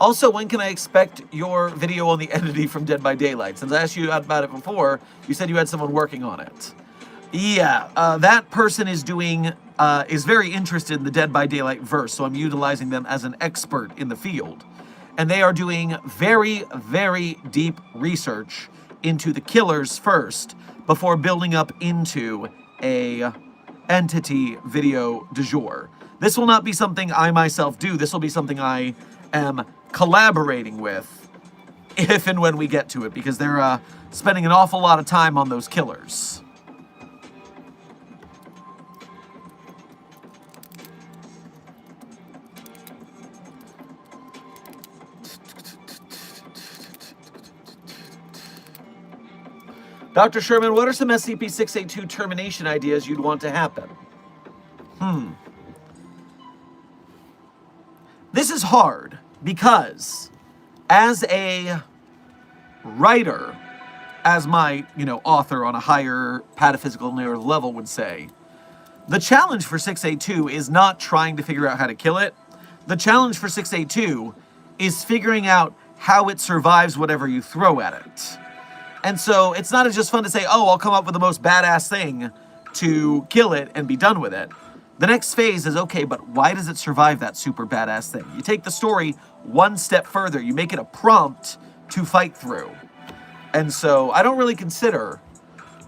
Also, when can I expect your video on the entity from Dead by Daylight? Since I asked you about it before, you said you had someone working on it. Yeah, that person is very interested in the Dead by Daylight verse, so I'm utilizing them as an expert in the field. And they are doing very, very deep research into the killers first, before building up into a entity video du jour. This will not be something I myself do. This will be something I am collaborating with if and when we get to it, because they're spending an awful lot of time on those killers. Dr. Sherman, what are some SCP-682 termination ideas you'd want to happen? This is hard because as a writer, as my, author on a higher pataphysical narrative level would say, the challenge for 682 is not trying to figure out how to kill it. The challenge for 682 is figuring out how it survives whatever you throw at it. And so it's not just fun to say, oh, I'll come up with the most badass thing to kill it and be done with it. The next phase is, okay, but why does it survive that super badass thing? You take the story one step further. You make it a prompt to fight through. And so I don't really consider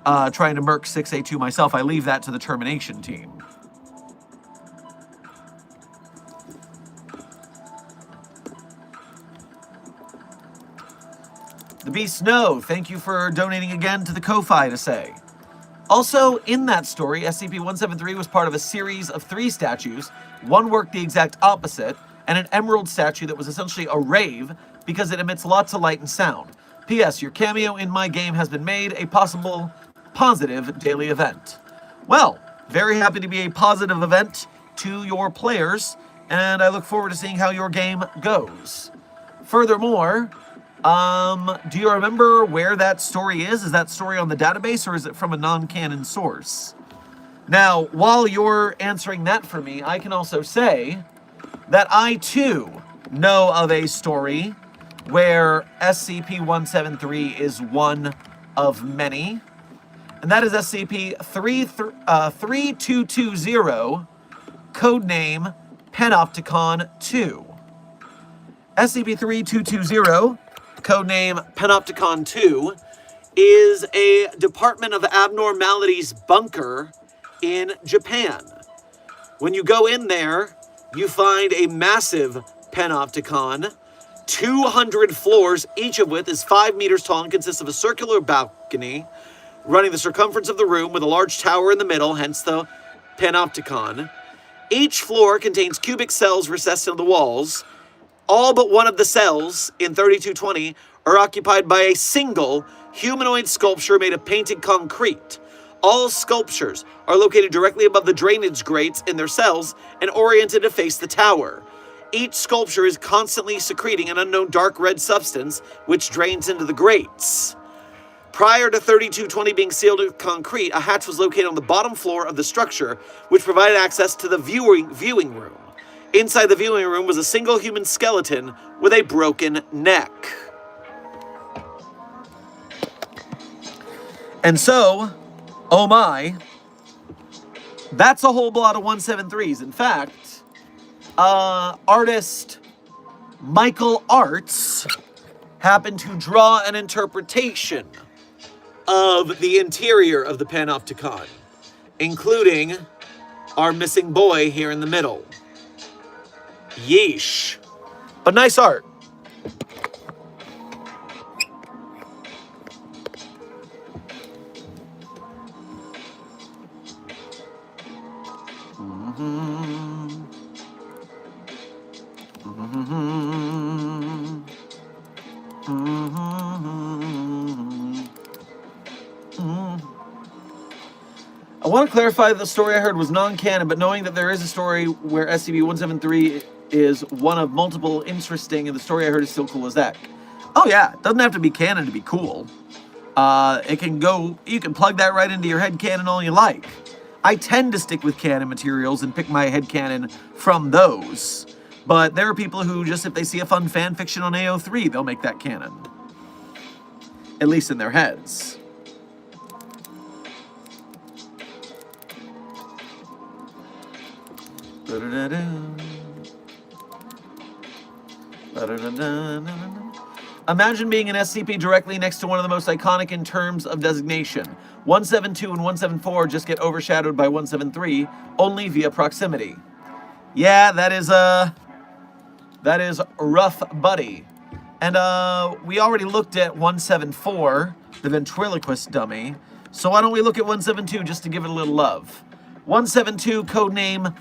trying to murk 682 myself. I leave that to the Termination team. The Beast No, thank you for donating again to the Ko-Fi to say. Also, in that story, SCP-173 was part of a series of 3 statues. One worked the exact opposite, and an emerald statue that was essentially a rave because it emits lots of light and sound. P.S. Your cameo in my game has been made a possible positive daily event. Well, very happy to be a positive event to your players, and I look forward to seeing how your game goes. Furthermore, do you remember where that story is? Is that story on the database, or is it from a non-canon source? Now, while you're answering that for me, I can also say that I, too, know of a story where SCP-173 is one of many, and that is SCP-3220, codename Panopticon 2. SCP-3220, codename Panopticon 2, is a Department of Abnormalities bunker in Japan. When you go in there, you find a massive Panopticon, 200 floors, each of which is 5 meters tall and consists of a circular balcony running the circumference of the room with a large tower in the middle, hence the Panopticon. Each floor contains cubic cells recessed into the walls. All but one of the cells in 3220 are occupied by a single humanoid sculpture made of painted concrete. All sculptures are located directly above the drainage grates in their cells and oriented to face the tower. Each sculpture is constantly secreting an unknown dark red substance which drains into the grates. Prior to 3220 being sealed with concrete, a hatch was located on the bottom floor of the structure, which provided access to the viewing room. Inside the viewing room was a single human skeleton with a broken neck. And so, oh my, that's a whole lot of 173s. In fact, artist Michael Arts happen to draw an interpretation of the interior of the Panopticon, including our missing boy here in the middle. Yeesh. But nice art. I want to clarify that the story I heard was non-canon, but knowing that there is a story where SCP-173 is one of multiple interesting, and the story I heard is still cool as heck. Oh yeah, it doesn't have to be canon to be cool. It can go, you can plug that right into your headcanon all you like. I tend to stick with canon materials and pick my headcanon from those. But there are people who just, if they see a fun fan fiction on AO3, they'll make that canon. At least in their heads. Imagine being an SCP directly next to one of the most iconic in terms of designation. 172 and 174 just get overshadowed by 173 only via proximity. Yeah, that is rough, buddy. And we already looked at 174, the ventriloquist dummy. So why don't we look at 172 just to give it a little love? 172, codename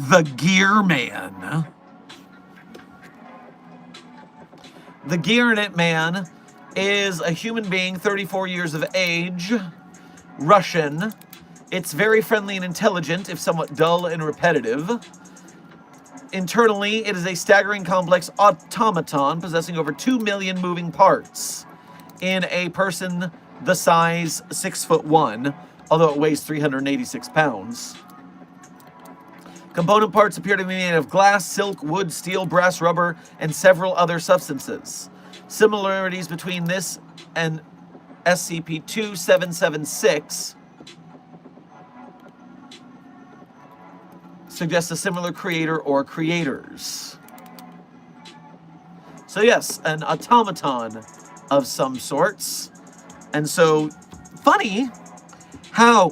the Gear Man. The Gear Man is a human being, 34 years of age, Russian. It's very friendly and intelligent, if somewhat dull and repetitive. Internally, it is a staggering complex automaton possessing over 2 million moving parts in a person the size 6'1", although it weighs 386 pounds. Component parts appear to be made of glass, silk, wood, steel, brass, rubber, and several other substances. Similarities between this and SCP-2776 suggest a similar creator or creators. So yes, an automaton of some sorts. And so, funny how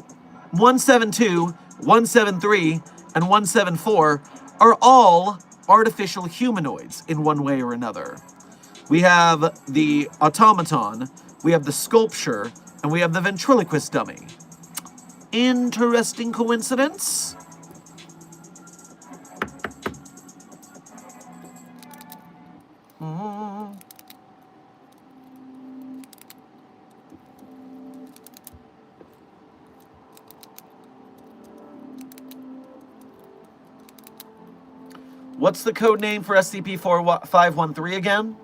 172, 173, and 174 are all artificial humanoids in one way or another. We have the automaton, we have the sculpture, and we have the ventriloquist dummy. Interesting coincidence? What's the code name for SCP-4513 again?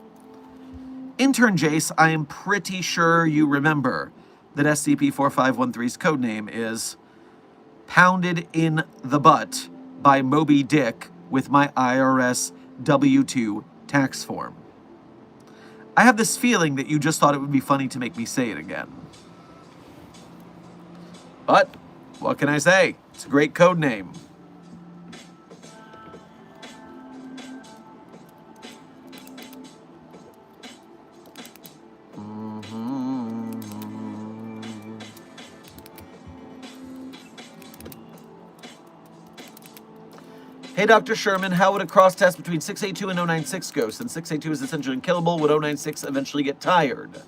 Intern Jace, I am pretty sure you remember that SCP-4513's codename is Pounded in the Butt by Moby Dick with my IRS W-2 tax form. I have this feeling that you just thought it would be funny to make me say it again. But, what can I say? It's a great codename. Hey, Dr. Sherman, how would a cross-test between 682 and 096 go? Since 682 is essentially unkillable, would 096 eventually get tired?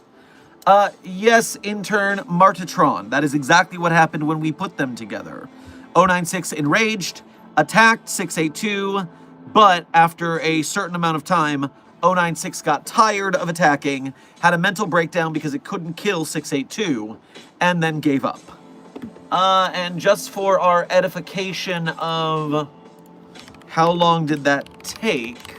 Yes, intern Martitron. That is exactly what happened when we put them together. 096 enraged, attacked 682, but after a certain amount of time, 096 got tired of attacking, had a mental breakdown because it couldn't kill 682, and then gave up. And just for our edification of how long did that take?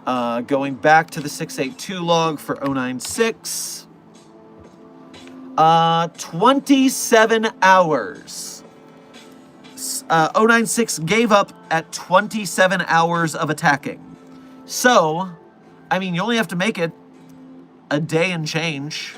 Going back to the 682 log for 096. 27 hours. 096 gave up at 27 hours of attacking. So, I mean, you only have to make it a day and change.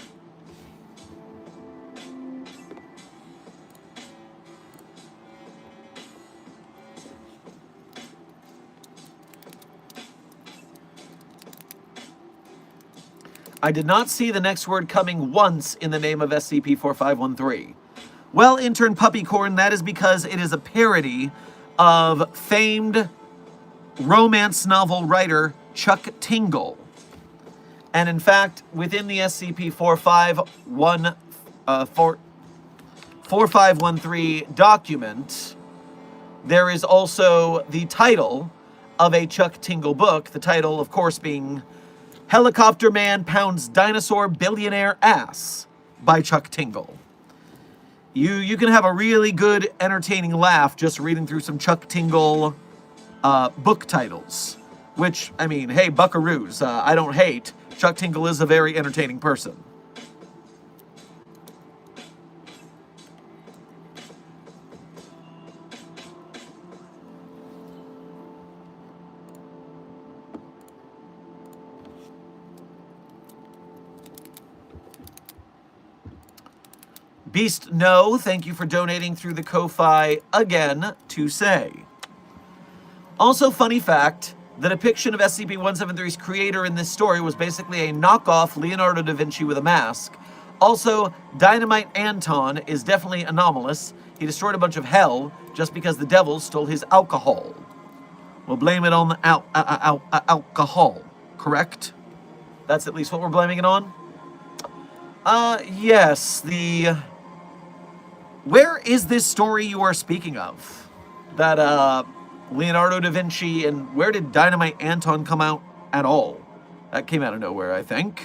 I did not see the next word coming once in the name of SCP-4513. Well, intern Puppycorn, that is because it is a parody of famed romance novel writer Chuck Tingle. And in fact, within the SCP-4513 document, there is also the title of a Chuck Tingle book, the title, of course, being Helicopter Man Pounds Dinosaur Billionaire Ass by Chuck Tingle. You can have a really good, entertaining laugh just reading through some Chuck Tingle book titles. Which, I mean, hey, buckaroos, I don't hate. Chuck Tingle is a very entertaining person. Beast No, thank you for donating through the Ko-Fi again to say. Also, funny fact, the depiction of SCP-173's creator in this story was basically a knockoff Leonardo da Vinci with a mask. Also, Dynamite Anton is definitely anomalous. He destroyed a bunch of hell just because the devil stole his alcohol. We'll blame it on the alcohol, correct? That's at least what we're blaming it on? Yes, Where is this story you are speaking of? That, Leonardo da Vinci, and where did Dynamite Anton come out at all? That came out of nowhere, I think.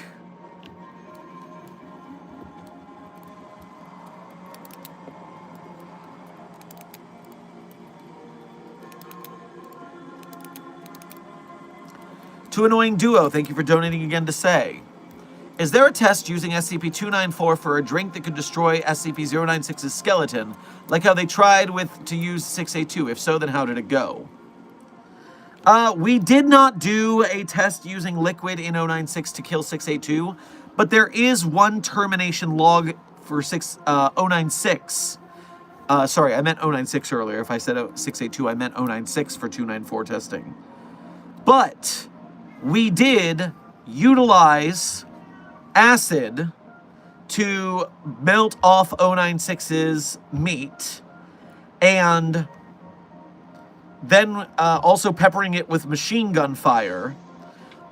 To Annoying Duo, thank you for donating again to say. Is there a test using SCP-294 for a drink that could destroy SCP-096's skeleton, like how they tried to use 682? If so, then how did it go? We did not do a test using liquid in 096 to kill 682, but there is one termination log for 096. Sorry, I meant 096 earlier. If I said 682, I meant 096 for 294 testing. But we did utilize acid to melt off 096's meat, and then also peppering it with machine gun fire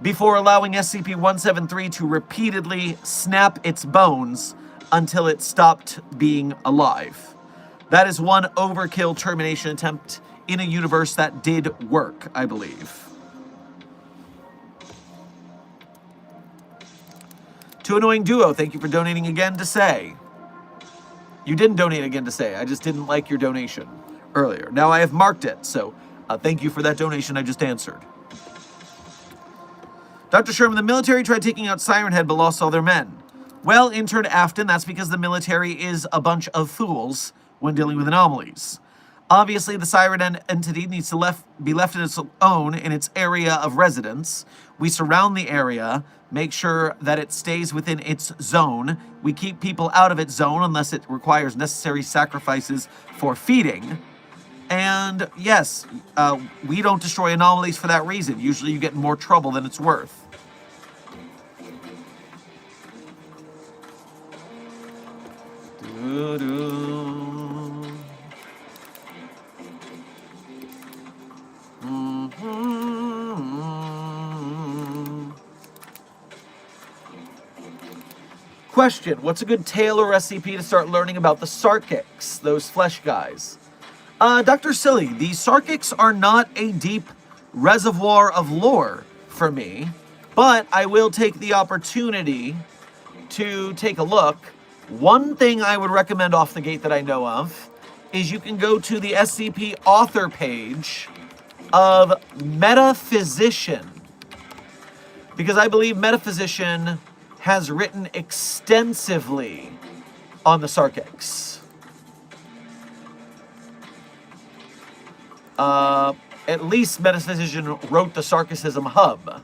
before allowing SCP-173 to repeatedly snap its bones until it stopped being alive. That is one overkill termination attempt in a universe that did work, I believe. To Annoying Duo, thank you for donating again to say. You didn't donate again to say, I just didn't like your donation earlier. Now I have marked it, so thank you for that donation I just answered. Dr. Sherm, the military tried taking out Siren Head but lost all their men. Well, intern Afton, that's because the military is a bunch of fools when dealing with anomalies. Obviously, the Siren entity needs to be left in its own in its area of residence. We surround the area, make sure that it stays within its zone. We keep people out of its zone unless it requires necessary sacrifices for feeding. And yes, we don't destroy anomalies for that reason. Usually you get in more trouble than it's worth. Question, what's a good tale or SCP to start learning about the Sarkics, those flesh guys? Dr. Silly, the Sarkics are not a deep reservoir of lore for me, but I will take the opportunity to take a look. One thing I would recommend off the gate that I know of is you can go to the SCP author page of Metaphysician, because I believe Metaphysician has written extensively on the Sarkics. At least Metaphysician wrote the Sarkicism Hub.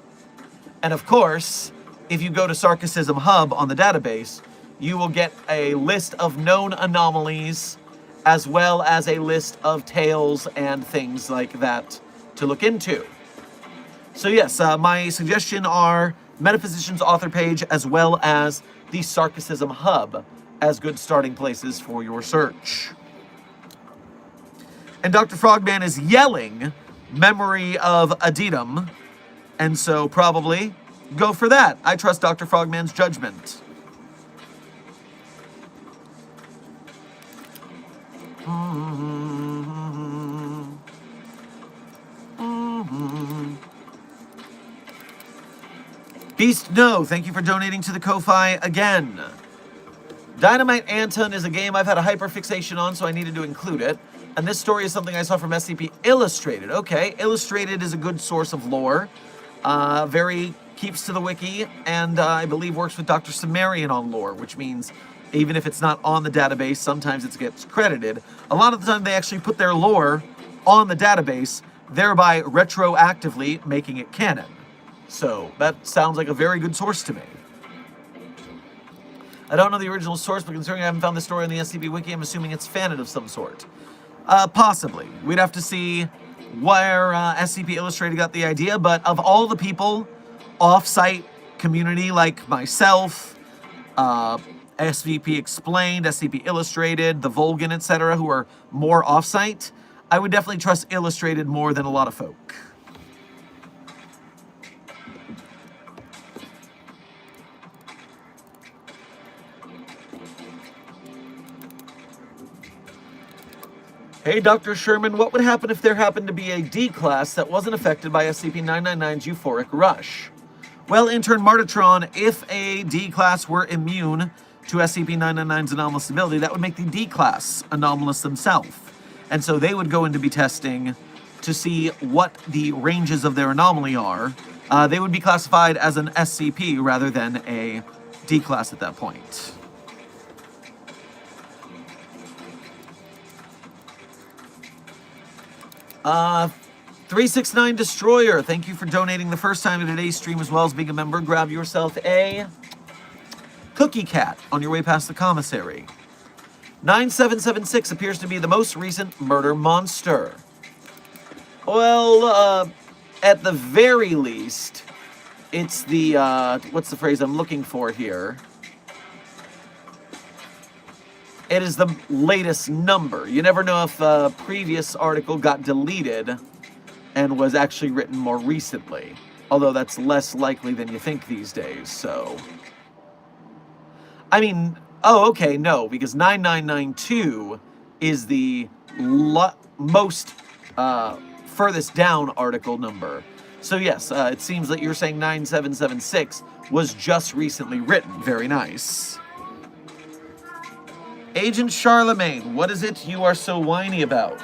And of course, if you go to Sarkicism Hub on the database, you will get a list of known anomalies, as well as a list of tales and things like that to look into. So yes, my suggestion are Metaphysician's author page, as well as the Sarcasm Hub as good starting places for your search. And Dr. Frogman is yelling memory of Aditum, and so probably go for that. I trust Dr. Frogman's judgment. Beast No, thank you for donating to the Ko-Fi again. Dynamite Anton is a game I've had a hyperfixation on, so I needed to include it. And this story is something I saw from SCP Illustrated. Okay, Illustrated is a good source of lore. Very keeps to the wiki, and I believe works with Dr. Sumerian on lore, which means even if it's not on the database, sometimes it gets credited. A lot of the time they actually put their lore on the database, thereby retroactively making it canon. So that sounds like a very good source to me. I don't know the original source, but considering I haven't found the story on the SCP Wiki, I'm assuming it's fanon of some sort. Possibly. We'd have to see where SCP Illustrated got the idea, but of all the people, off-site community like myself, SVP Explained, SCP Illustrated, the Volgan, etc., who are more off-site, I would definitely trust Illustrated more than a lot of folk. Hey, Dr. Sherman, what would happen if there happened to be a D-class that wasn't affected by SCP-999's euphoric rush? Well, Intern Martatron, if a D-class were immune to SCP-999's anomalous ability, that would make the D-class anomalous themselves. And so they would go into be testing to see what the ranges of their anomaly are. They would be classified as an SCP rather than a D-class at that point. 369 Destroyer, thank you for donating the first time in today's stream as well as being a member. Grab yourself a cookie cat on your way past the commissary. 9776 appears to be the most recent murder monster. Well, at the very least, it's the, what's the phrase I'm looking for here? It is the latest number. You never know if a previous article got deleted and was actually written more recently. Although that's less likely than you think these days, so... I mean, oh, okay, no, because 9992 is the most furthest down article number. So yes, it seems that you're saying 9776 was just recently written. Very nice. Agent Charlemagne, what is it you are so whiny about?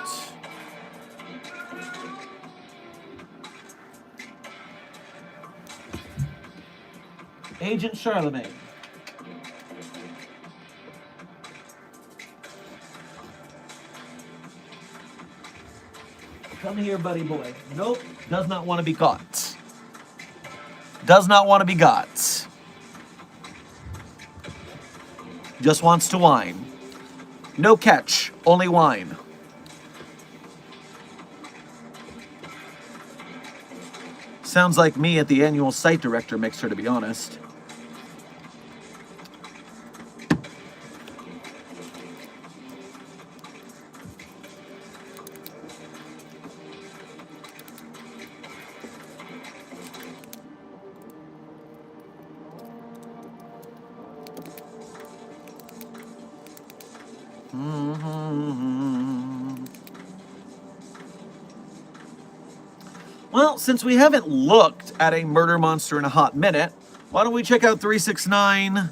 Agent Charlemagne. Come here, buddy boy. Nope, does not want to be caught. Does not want to be got. Just wants to whine. No catch, only wine. Sounds like me at the annual site director mixer, to be honest. Well, since we haven't looked at a murder monster in a hot minute, why don't we check out 369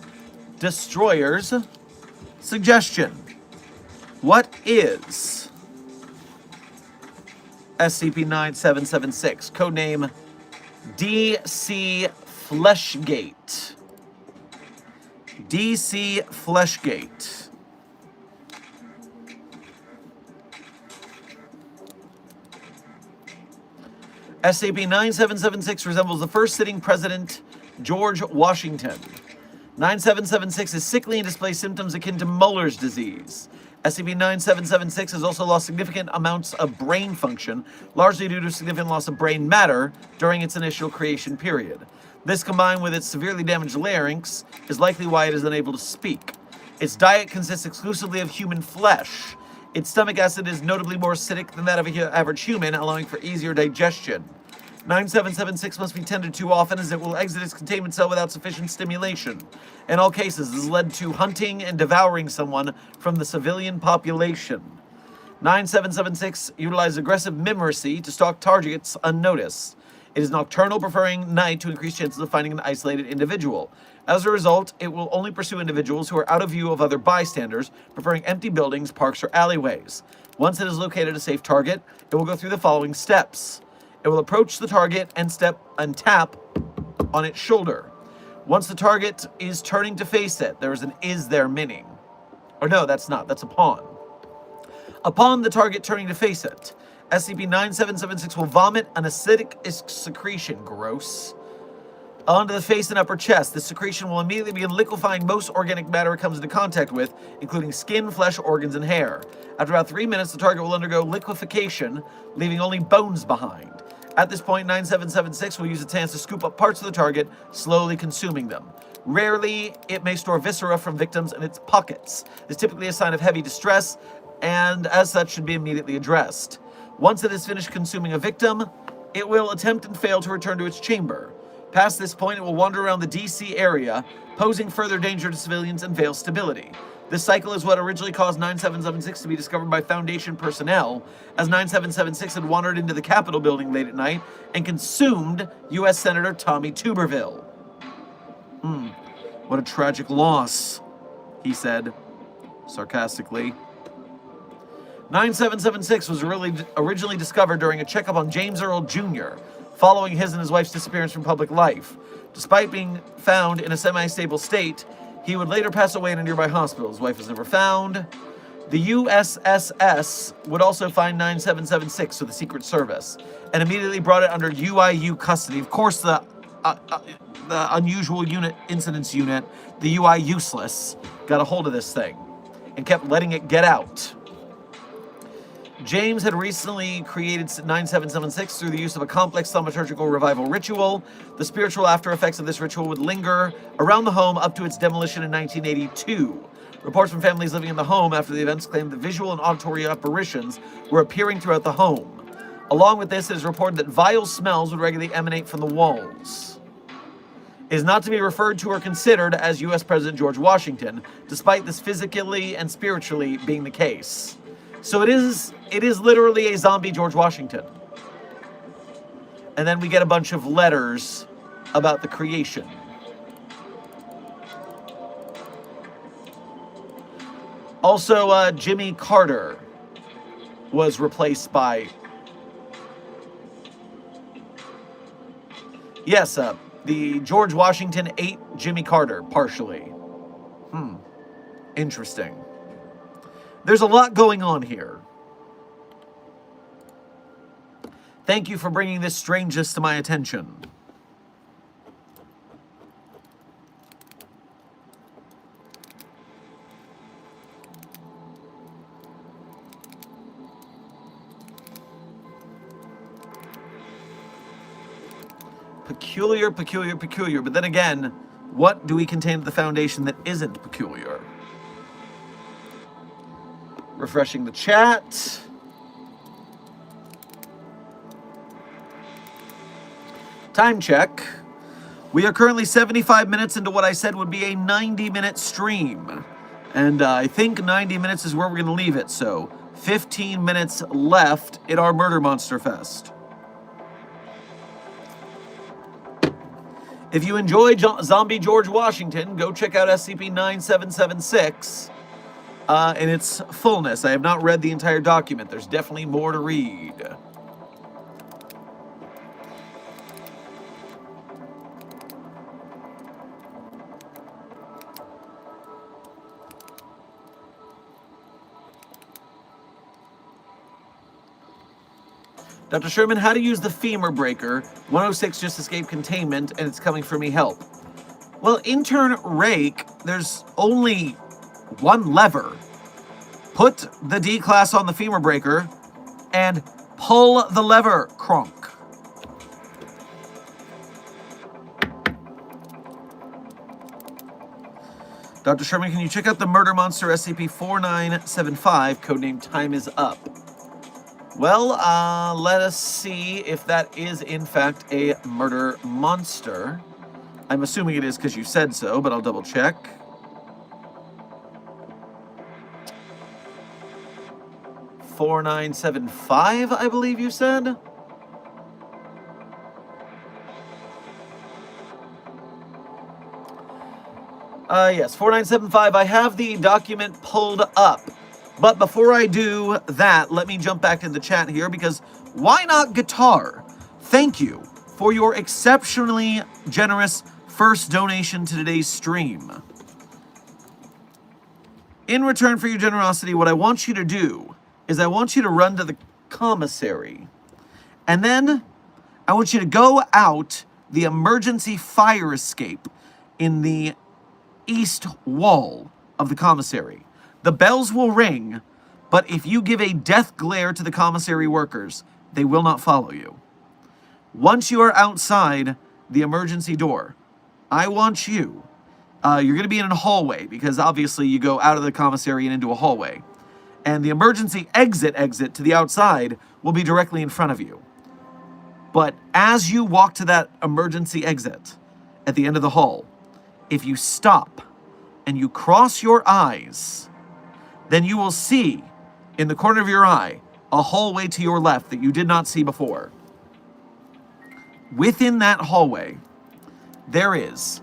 Destroyer's suggestion? What is SCP-9776, codename DC Fleshgate? DC Fleshgate. SCP-9776 resembles the first sitting president, George Washington. 9776 is sickly and displays symptoms akin to Muller's disease. SCP-9776 has also lost significant amounts of brain function, largely due to significant loss of brain matter during its initial creation period. This, combined with its severely damaged larynx, is likely why it is unable to speak. Its diet consists exclusively of human flesh. Its stomach acid is notably more acidic than that of an average human, allowing for easier digestion. 9776 must be tended to often, as it will exit its containment cell without sufficient stimulation. In all cases, this has led to hunting and devouring someone from the civilian population. 9776 utilizes aggressive mimicry to stalk targets unnoticed. It is nocturnal, preferring night to increase chances of finding an isolated individual. As a result, it will only pursue individuals who are out of view of other bystanders, preferring empty buildings, parks, or alleyways. Once it has located a safe target, it will go through the following steps. It will approach the target and tap on its shoulder. Once the target is turning to face it, there is an "is there" meaning. Or no, that's not. That's upon. Upon the target turning to face it, SCP-9776 will vomit an acidic secretion, gross, onto the face and upper chest. This secretion will immediately begin liquefying most organic matter it comes into contact with, including skin, flesh, organs, and hair. After about 3 minutes, the target will undergo liquefaction, leaving only bones behind. At this point, 9776 will use its hands to scoop up parts of the target, slowly consuming them. Rarely, it may store viscera from victims in its pockets. This is typically a sign of heavy distress, and as such should be immediately addressed. Once it has finished consuming a victim, it will attempt and fail to return to its chamber. Past this point, it will wander around the DC area, posing further danger to civilians and fail stability. This cycle is what originally caused 9776 to be discovered by Foundation personnel, as 9776 had wandered into the Capitol building late at night and consumed U.S. Senator Tommy Tuberville. What a tragic loss, he said, sarcastically. 9776 was originally discovered during a checkup on James Earl Jr., following his and his wife's disappearance from public life. Despite being found in a semi-stable state, he would later pass away in a nearby hospital. His wife was never found. The USSS would also find 9776 to the Secret Service and immediately brought it under UIU custody. Of course, the unusual incidents unit, the UI useless, got a hold of this thing and kept letting it get out. James had recently created 9776 through the use of a complex thaumaturgical revival ritual. The spiritual after effects of this ritual would linger around the home up to its demolition in 1982. Reports from families living in the home after the events claimed that visual and auditory apparitions were appearing throughout the home. Along with this, it is reported that vile smells would regularly emanate from the walls. It is not to be referred to or considered as U.S. President George Washington, despite this physically and spiritually being the case. So it is literally a zombie George Washington. And then we get a bunch of letters about the creation. Also, Jimmy Carter was replaced by... Yes, the George Washington ate Jimmy Carter, partially. Interesting. There's a lot going on here. Thank you for bringing this strangeness to my attention. Peculiar, peculiar, peculiar. But then again, what do we contain at the Foundation that isn't peculiar? Refreshing the chat. Time check. We are currently 75 minutes into what I said would be a 90-minute stream. And I think 90 minutes is where we're going to leave it. So 15 minutes left in our Murder Monster Fest. If you enjoy Zombie George Washington, go check out SCP-9776. In its fullness. I have not read the entire document. There's definitely more to read. Dr. Sherman, how to use the femur breaker. 106 just escaped containment, and it's coming for me help. Well, intern Rake, there's only one lever. Put the D class on the femur breaker and pull the lever, Kronk. Dr. Sherman, can you check out the murder monster SCP-4975, codename Time is Up? Well, let us see if that is, in fact, a murder monster. I'm assuming it is because you said so, but I'll double check. $4975, I believe you said? Yes, 4975. I have the document pulled up. But before I do that, let me jump back in the chat here because why not guitar? Thank you for your exceptionally generous first donation to today's stream. In return for your generosity, what I want you to do is I want you to run to the commissary. And then I want you to go out the emergency fire escape in the east wall of the commissary. The bells will ring, but if you give a death glare to the commissary workers, they will not follow you. Once you are outside the emergency door, I want you, you're going to be in a hallway because obviously you go out of the commissary and into a hallway. And the emergency exit to the outside will be directly in front of you. But as you walk to that emergency exit at the end of the hall, if you stop and you cross your eyes, then you will see in the corner of your eye a hallway to your left that you did not see before. Within that hallway, there is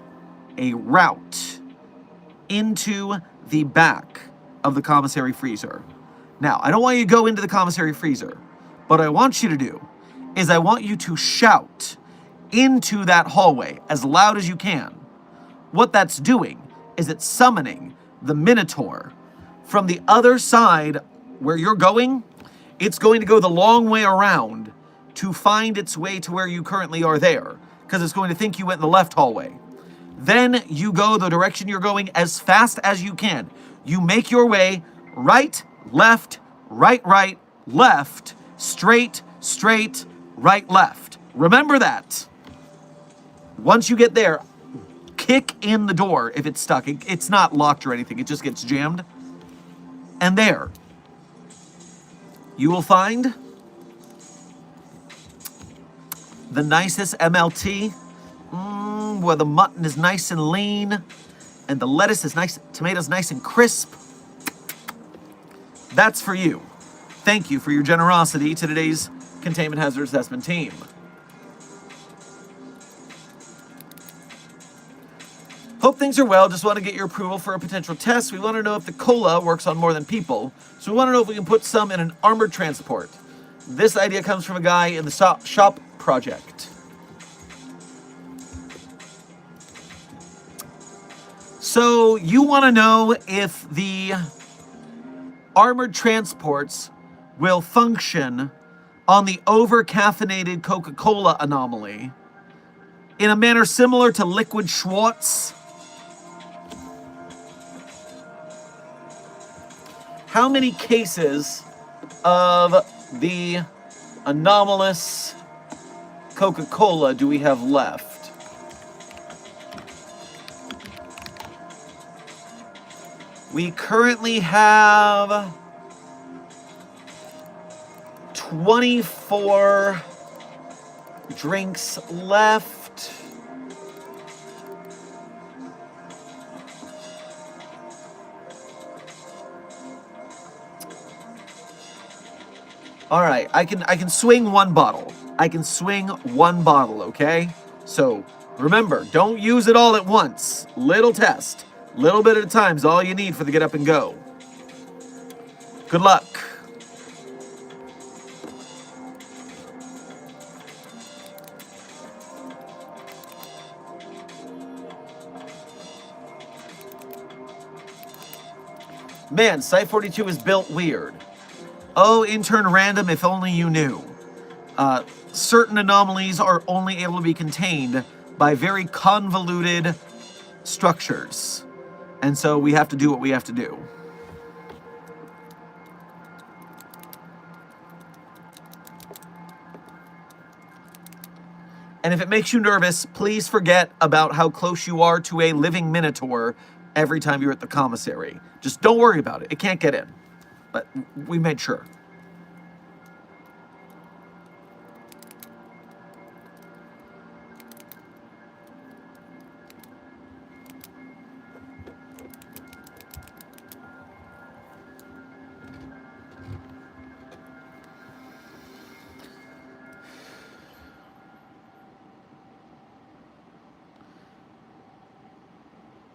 a route into the back of the commissary freezer. Now, I don't want you to go into the commissary freezer. What I want you to do is I want you to shout into that hallway as loud as you can. What that's doing is it's summoning the Minotaur from the other side where you're going. It's going to go the long way around to find its way to where you currently are there, because it's going to think you went in the left hallway. Then you go the direction you're going as fast as you can. You make your way right, left, right, left, straight, right, left. Remember that. Once you get there, kick in the door if it's stuck. It's not locked or anything. It just gets jammed. And there, you will find the nicest MLT, where the mutton is nice and lean, and the lettuce is nice, tomatoes nice and crisp. That's for you. Thank you for your generosity to today's Containment Hazard Assessment team. Hope things are well. Just want to get your approval for a potential test. We want to know if the cola works on more than people. So we want to know if we can put some in an armored transport. This idea comes from a guy in the shop project. So you want to know if the armored transports will function on the over-caffeinated Coca-Cola anomaly in a manner similar to liquid Schwartz. How many cases of the anomalous Coca-Cola do we have left? We currently have 24 drinks left. All right, I can swing one bottle. I can swing one bottle, okay? So remember, don't use it all at once. Little test. Little bit at a time is all you need for the get up and go. Good luck. Man, Site 42 is built weird. Oh, intern random, if only you knew. Certain anomalies are only able to be contained by very convoluted structures. And so we have to do what we have to do. And if it makes you nervous, please forget about how close you are to a living Minotaur every time you're at the commissary. Just don't worry about it. It can't get in. But we made sure.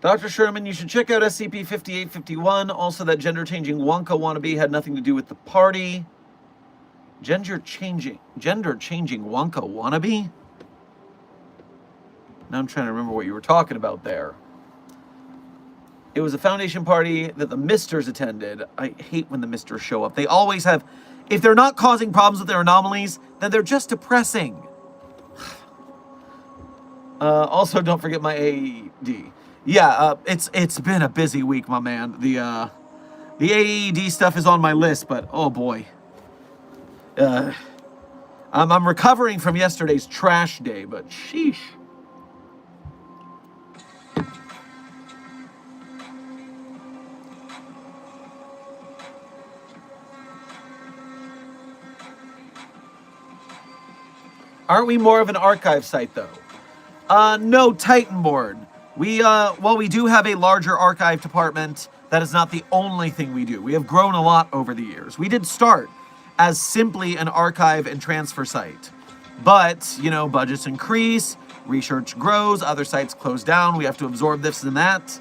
Dr. Sherman, you should check out SCP-5851. Also, that gender-changing Wonka wannabe had nothing to do with the party. Gender-changing Wonka wannabe? Now I'm trying to remember what you were talking about there. It was a Foundation party that the Misters attended. I hate when the Misters show up. They always have... If they're not causing problems with their anomalies, then they're just depressing. Also, don't forget my AED. Yeah, it's been a busy week, my man. The AED stuff is on my list, but oh boy. I'm recovering from yesterday's trash day, but sheesh. Aren't we more of an archive site, though? No, Titanborn. While we do have a larger archive department, that is not the only thing we do. We have grown a lot over the years. We did start as simply an archive and transfer site. But, you know, budgets increase, research grows, other sites close down, we have to absorb this and that.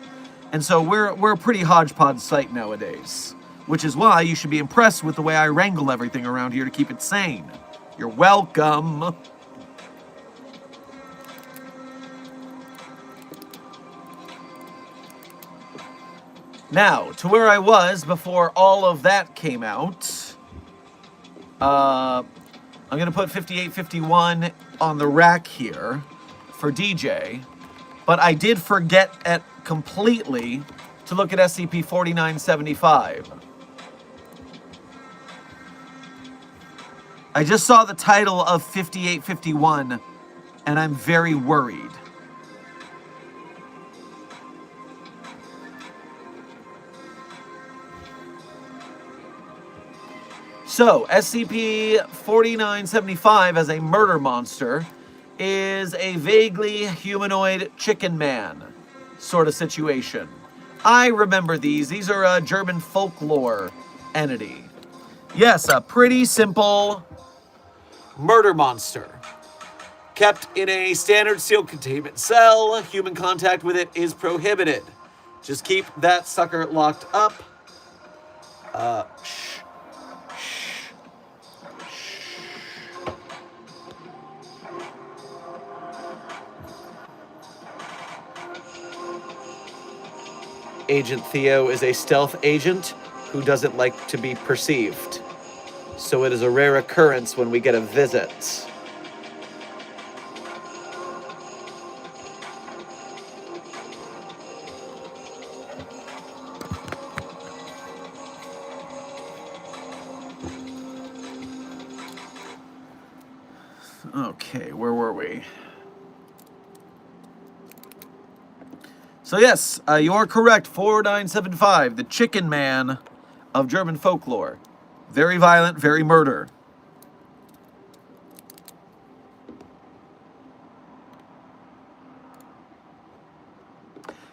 And so we're a pretty hodgepodge site nowadays. Which is why you should be impressed with the way I wrangle everything around here to keep it sane. You're welcome. Now, to where I was before all of that came out. I'm going to put 5851 on the rack here for DJ. But I did forget completely to look at SCP-4975. I just saw the title of 5851, and I'm very worried. So, SCP-4975 as a murder monster is a vaguely humanoid chicken man sort of situation. I remember these. These are a German folklore entity. Yes, a pretty simple murder monster. Kept in a standard sealed containment cell. Human contact with it is prohibited. Just keep that sucker locked up. Shh. Agent Theo is a stealth agent who doesn't like to be perceived. So it is a rare occurrence when we get a visit. Okay, where were we? So yes, you are correct, 4975, the Chicken Man of German folklore. Very violent, very murder.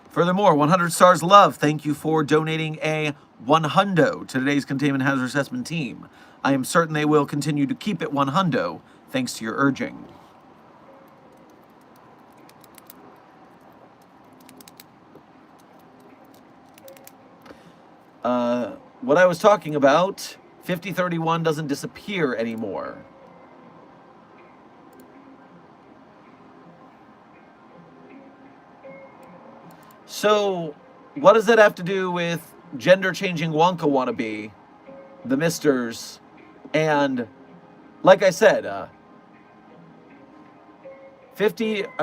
Furthermore, 100 stars love. Thank you for donating a 100 to today's Containment Hazard Assessment team. I am certain they will continue to keep it 100 thanks to your urging. What I was talking about, 5031 doesn't disappear anymore. So, what does that have to do with gender-changing Wonka wannabe, the Misters, and, like I said, I'm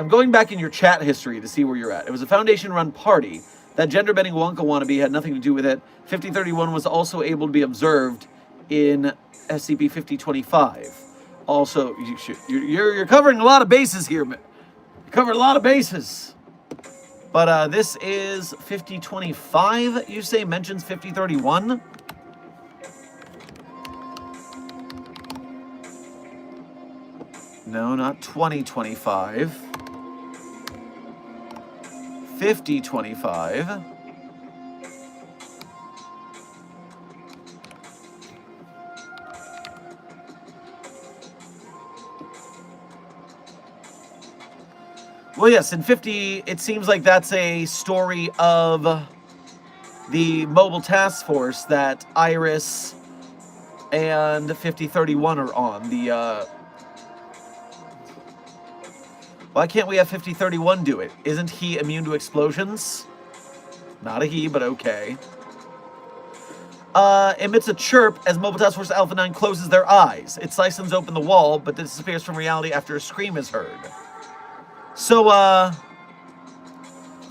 going back in your chat history to see where you're at. It was a Foundation-run party. That gender-bending Wonka wannabe had nothing to do with it. 5031 was also able to be observed in SCP-5025. Also, you're covering a lot of bases here, man. You're covering a lot of bases. But this is 5025, you say, mentions 5031? No, not 2025. 5025. Well, yes, in 50, it seems like that's a story of the mobile task force that Iris and 5031 are on. Why can't we have 5031 do it? Isn't he immune to explosions? Not a he, but okay. Emits a chirp as Mobile Task Force Alpha 9 closes their eyes. It slices open the wall, but disappears from reality after a scream is heard. So,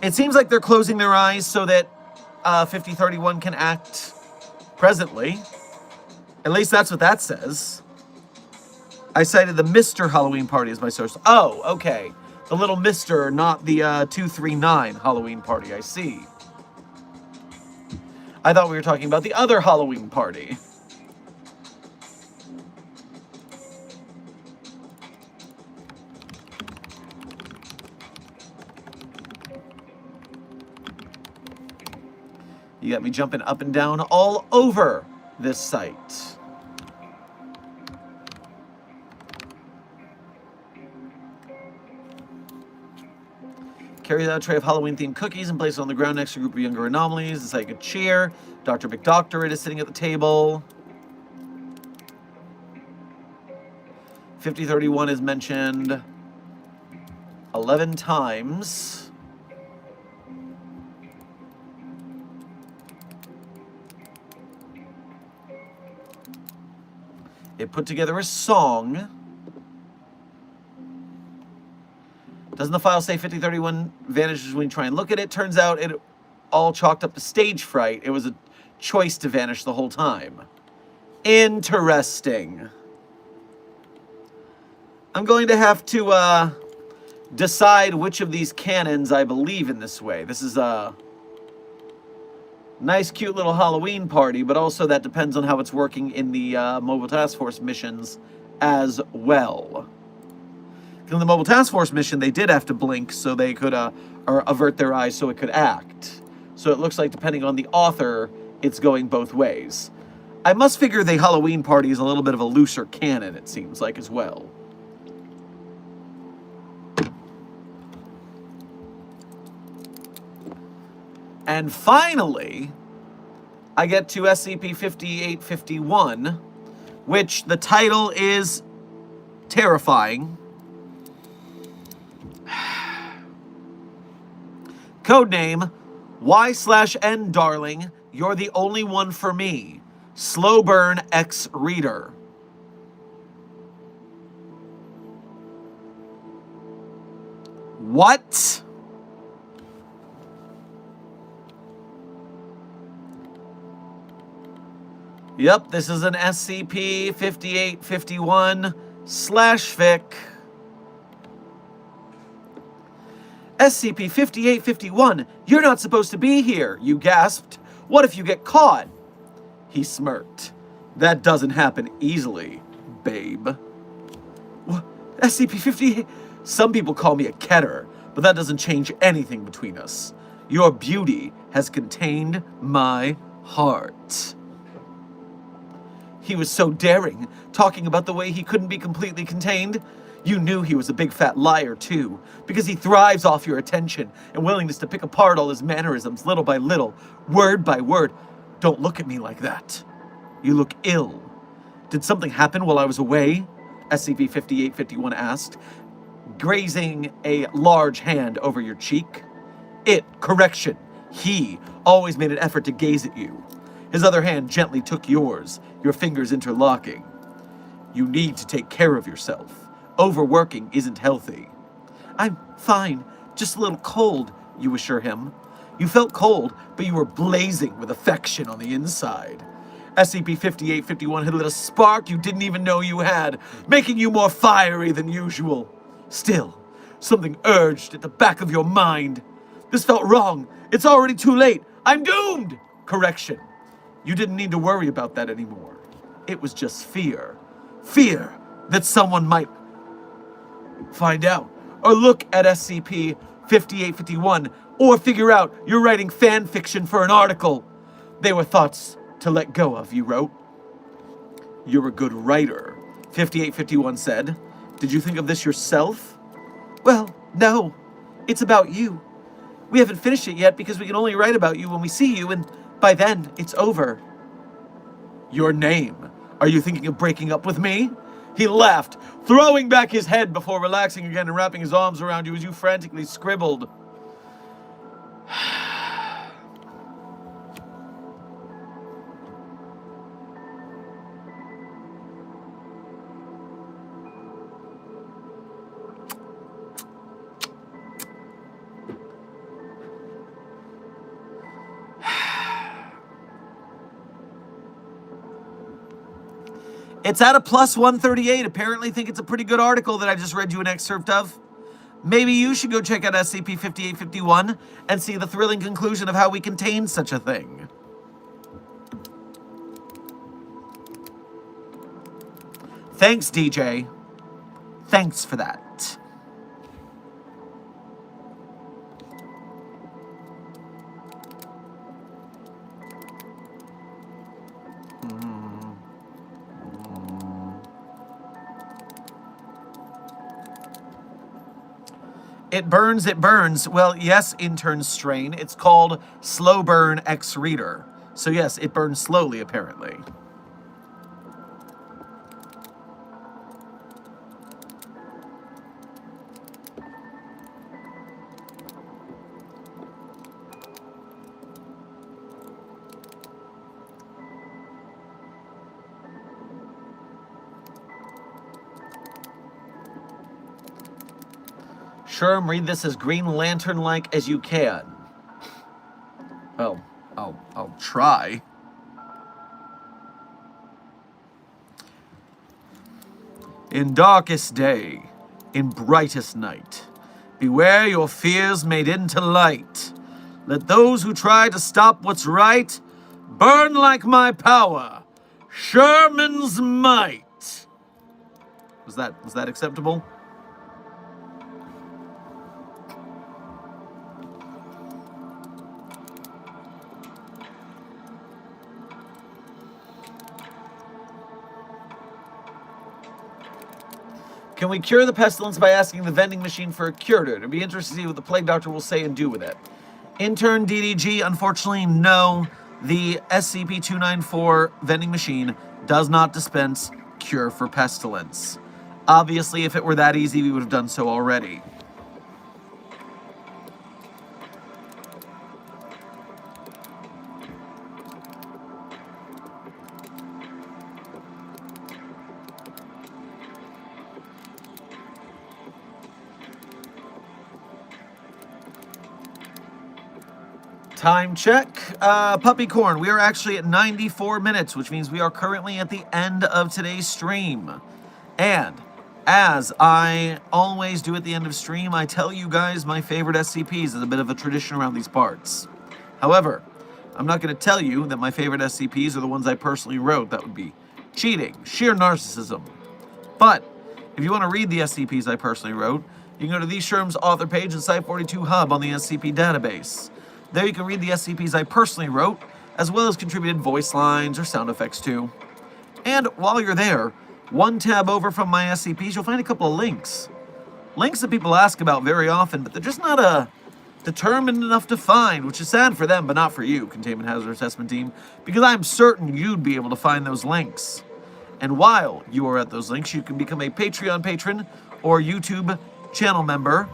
it seems like they're closing their eyes so that 5031 can act presently. At least that's what that says. I cited the Mr. Halloween Party as my source. Oh, okay. The little Mr., not the 239 Halloween Party. I see. I thought we were talking about the other Halloween party. You got me jumping up and down all over this site. Carry out a tray of Halloween-themed cookies and place it on the ground next to a group of younger anomalies. It's like a cheer. Dr. McDoctorate is sitting at the table. 5031 is mentioned 11 times. It put together a song. Doesn't the file say 5031 vanishes when you try and look at it? Turns out it all chalked up to stage fright. It was a choice to vanish the whole time. Interesting. I'm going to have to decide which of these canons I believe in this way. This is a nice, cute little Halloween party, but also that depends on how it's working in the Mobile Task Force missions as well. In the Mobile Task Force mission, they did have to blink so they could, or avert their eyes so it could act. So it looks like, depending on the author, it's going both ways. I must figure the Halloween party is a little bit of a looser canon, it seems like, as well. And finally, I get to SCP-5851, which the title is terrifying. Codename, Y/N Darling, you're the only one for me. Slow burn X Reader. What? Yep, this is an SCP-5851/fic. SCP-5851, you're not supposed to be here, you gasped. What if you get caught? He smirked. That doesn't happen easily, babe. SCP-58... Some people call me a Keter, but that doesn't change anything between us. Your beauty has contained my heart. He was so daring, talking about the way he couldn't be completely contained. You knew he was a big fat liar, too, because he thrives off your attention and willingness to pick apart all his mannerisms little by little, word by word. Don't look at me like that. You look ill. Did something happen while I was away? SCP-5851 asked, grazing a large hand over your cheek. He always made an effort to gaze at you. His other hand gently took yours, your fingers interlocking. You need to take care of yourself. Overworking isn't healthy. I'm fine, just a little cold, you assure him. You felt cold, but you were blazing with affection on the inside. SCP-5851 had lit a spark you didn't even know you had, making you more fiery than usual. Still, something urged at the back of your mind. This felt wrong. It's already too late. I'm doomed! Correction. You didn't need to worry about that anymore. It was just fear. Fear that someone might find out, or look at SCP-5851, or figure out you're writing fan fiction for an article. They were thoughts to let go of, you wrote. You're a good writer, 5851 said. Did you think of this yourself? Well, no. It's about you. We haven't finished it yet because we can only write about you when we see you, and by then, it's over. Your name. Are you thinking of breaking up with me? He laughed, throwing back his head before relaxing again and wrapping his arms around you as you frantically scribbled. It's at a plus 138. Apparently think it's a pretty good article that I just read you an excerpt of. Maybe you should go check out SCP-5851 and see the thrilling conclusion of how we contained such a thing. Thanks, DJ. Thanks for that. It burns, it burns. Well, yes, intern strain. It's called Slow Burn X Reader. So yes, it burns slowly, apparently. Sherm, read this as Green Lantern-like as you can. Well, I'll try. In darkest day, in brightest night, beware your fears made into light. Let those who try to stop what's right burn like my power, Sherman's might. Was that acceptable? Can we cure the pestilence by asking the vending machine for a curator? It'd be interesting to see what the plague doctor will say and do with it. Intern DDG, unfortunately, no. The SCP-294 vending machine does not dispense cure for pestilence. Obviously, if it were that easy, we would have done so already. Time check. Puppy Corn, we are actually at 94 minutes, which means we are currently at the end of today's stream. And as I always do at the end of stream, I tell you guys my favorite SCPs is a bit of a tradition around these parts. However, I'm not going to tell you that my favorite SCPs are the ones I personally wrote. That would be cheating, sheer narcissism. But if you want to read the SCPs I personally wrote, you can go to the Sherm's author page and Site42 Hub on the SCP database. There you can read the SCPs I personally wrote, as well as contributed voice lines or sound effects too. And while you're there, one tab over from my SCPs, you'll find a couple of links. Links that people ask about very often, but they're just not determined enough to find, which is sad for them, but not for you, Containment Hazard Assessment Team, because I'm certain you'd be able to find those links. And while you are at those links, you can become a Patreon patron or YouTube channel member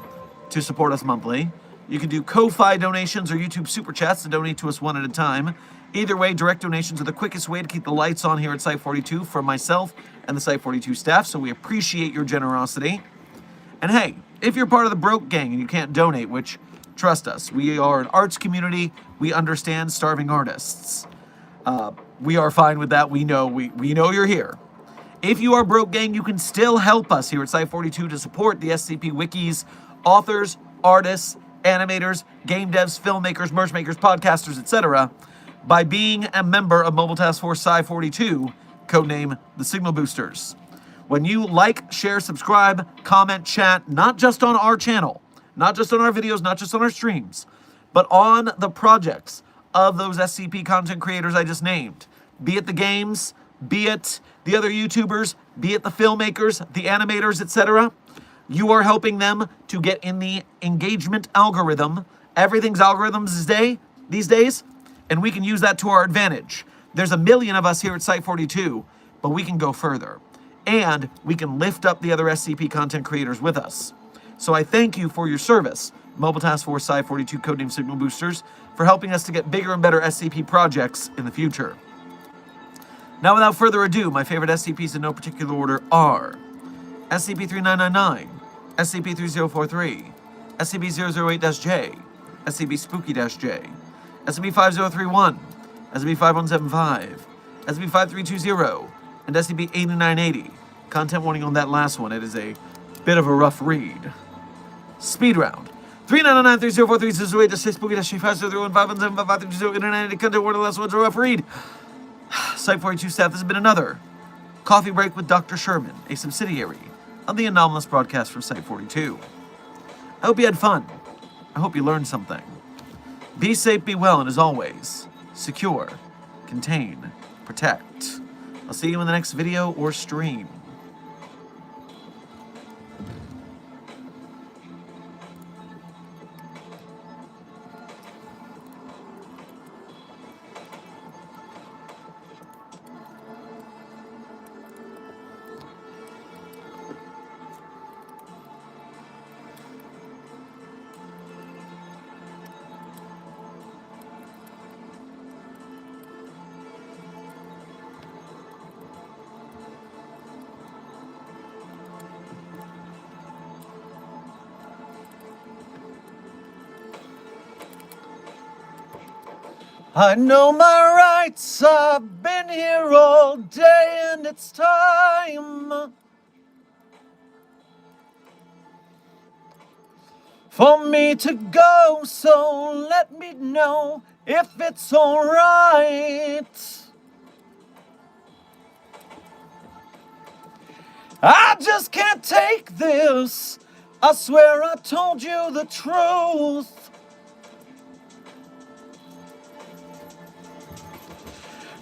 to support us monthly. You can do Ko-Fi donations or YouTube Super Chats to donate to us one at a time. Either way, direct donations are the quickest way to keep the lights on here at Site42 for myself and the Site42 staff, so we appreciate your generosity. And hey, if you're part of the broke gang and you can't donate, which, trust us, we are an arts community, we understand starving artists. We are fine with that. We know you're here. If you are broke gang, you can still help us here at Site42 to support the SCP Wikis, authors, artists, animators, game devs, filmmakers, merch makers, podcasters, etc. by being a member of Mobile Task Force Psi-42, codename the Signal Boosters. When you like, share, subscribe, comment, chat, not just on our channel, not just on our videos, not just on our streams, but on the projects of those SCP content creators I just named, be it the games, be it the other YouTubers, be it the filmmakers, the animators, etc., you are helping them to get in the engagement algorithm. Everything's algorithms these days, and we can use that to our advantage. There's a million of us here at Site42, but we can go further. And we can lift up the other SCP content creators with us. So I thank you for your service, Mobile Task Force Psi-42 codename Signal Boosters, for helping us to get bigger and better SCP projects in the future. Now, without further ado, my favorite SCPs in no particular order are SCP-3999, SCP-3043, SCP-008-J, SCP-Spooky-J, SCP-5031, SCP-5175, SCP-5320, and SCP-8980. Content warning on that last one, it is a bit of a rough read. Speed round. 3999-3043-008-J, Spooky-J, 5031, 5175, 8980. Content warning on the last one's a rough read. Site-42 staff, this has been another Coffee Break with Dr. Sherman, a subsidiary of the anomalous broadcast from Site-42. I hope you had fun. I hope you learned something. Be safe, be well, and as always, secure, contain, protect. I'll see you in the next video or stream. I know my rights, I've been here all day and it's time for me to go, so let me know if it's alright. I just can't take this, I swear I told you the truth.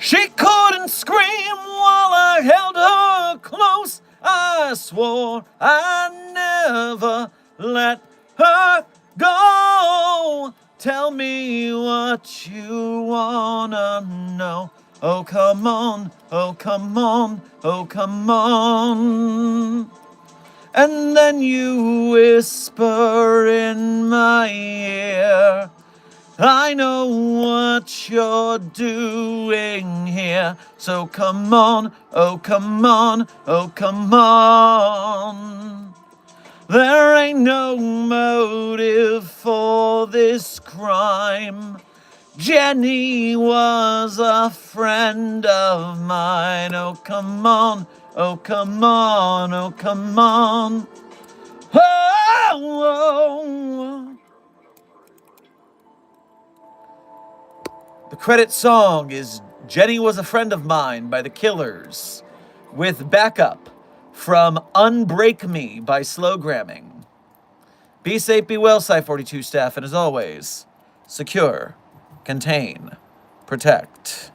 She couldn't scream while I held her close. I swore I'd never let her go. Tell me what you wanna know. Oh, come on, oh, come on, oh, come on. And then you whisper in my ear, I know what you're doing here, so come on, oh come on, oh come on. There ain't no motive for this crime. Jenny was a friend of mine, oh come on, oh come on, oh come on. Oh. The credit song is Jenny Was a Friend of Mine by The Killers, with backup from Unbreak Me by Slowgramming. Be safe, be well, Site-42 staff, and as always, secure, contain, protect.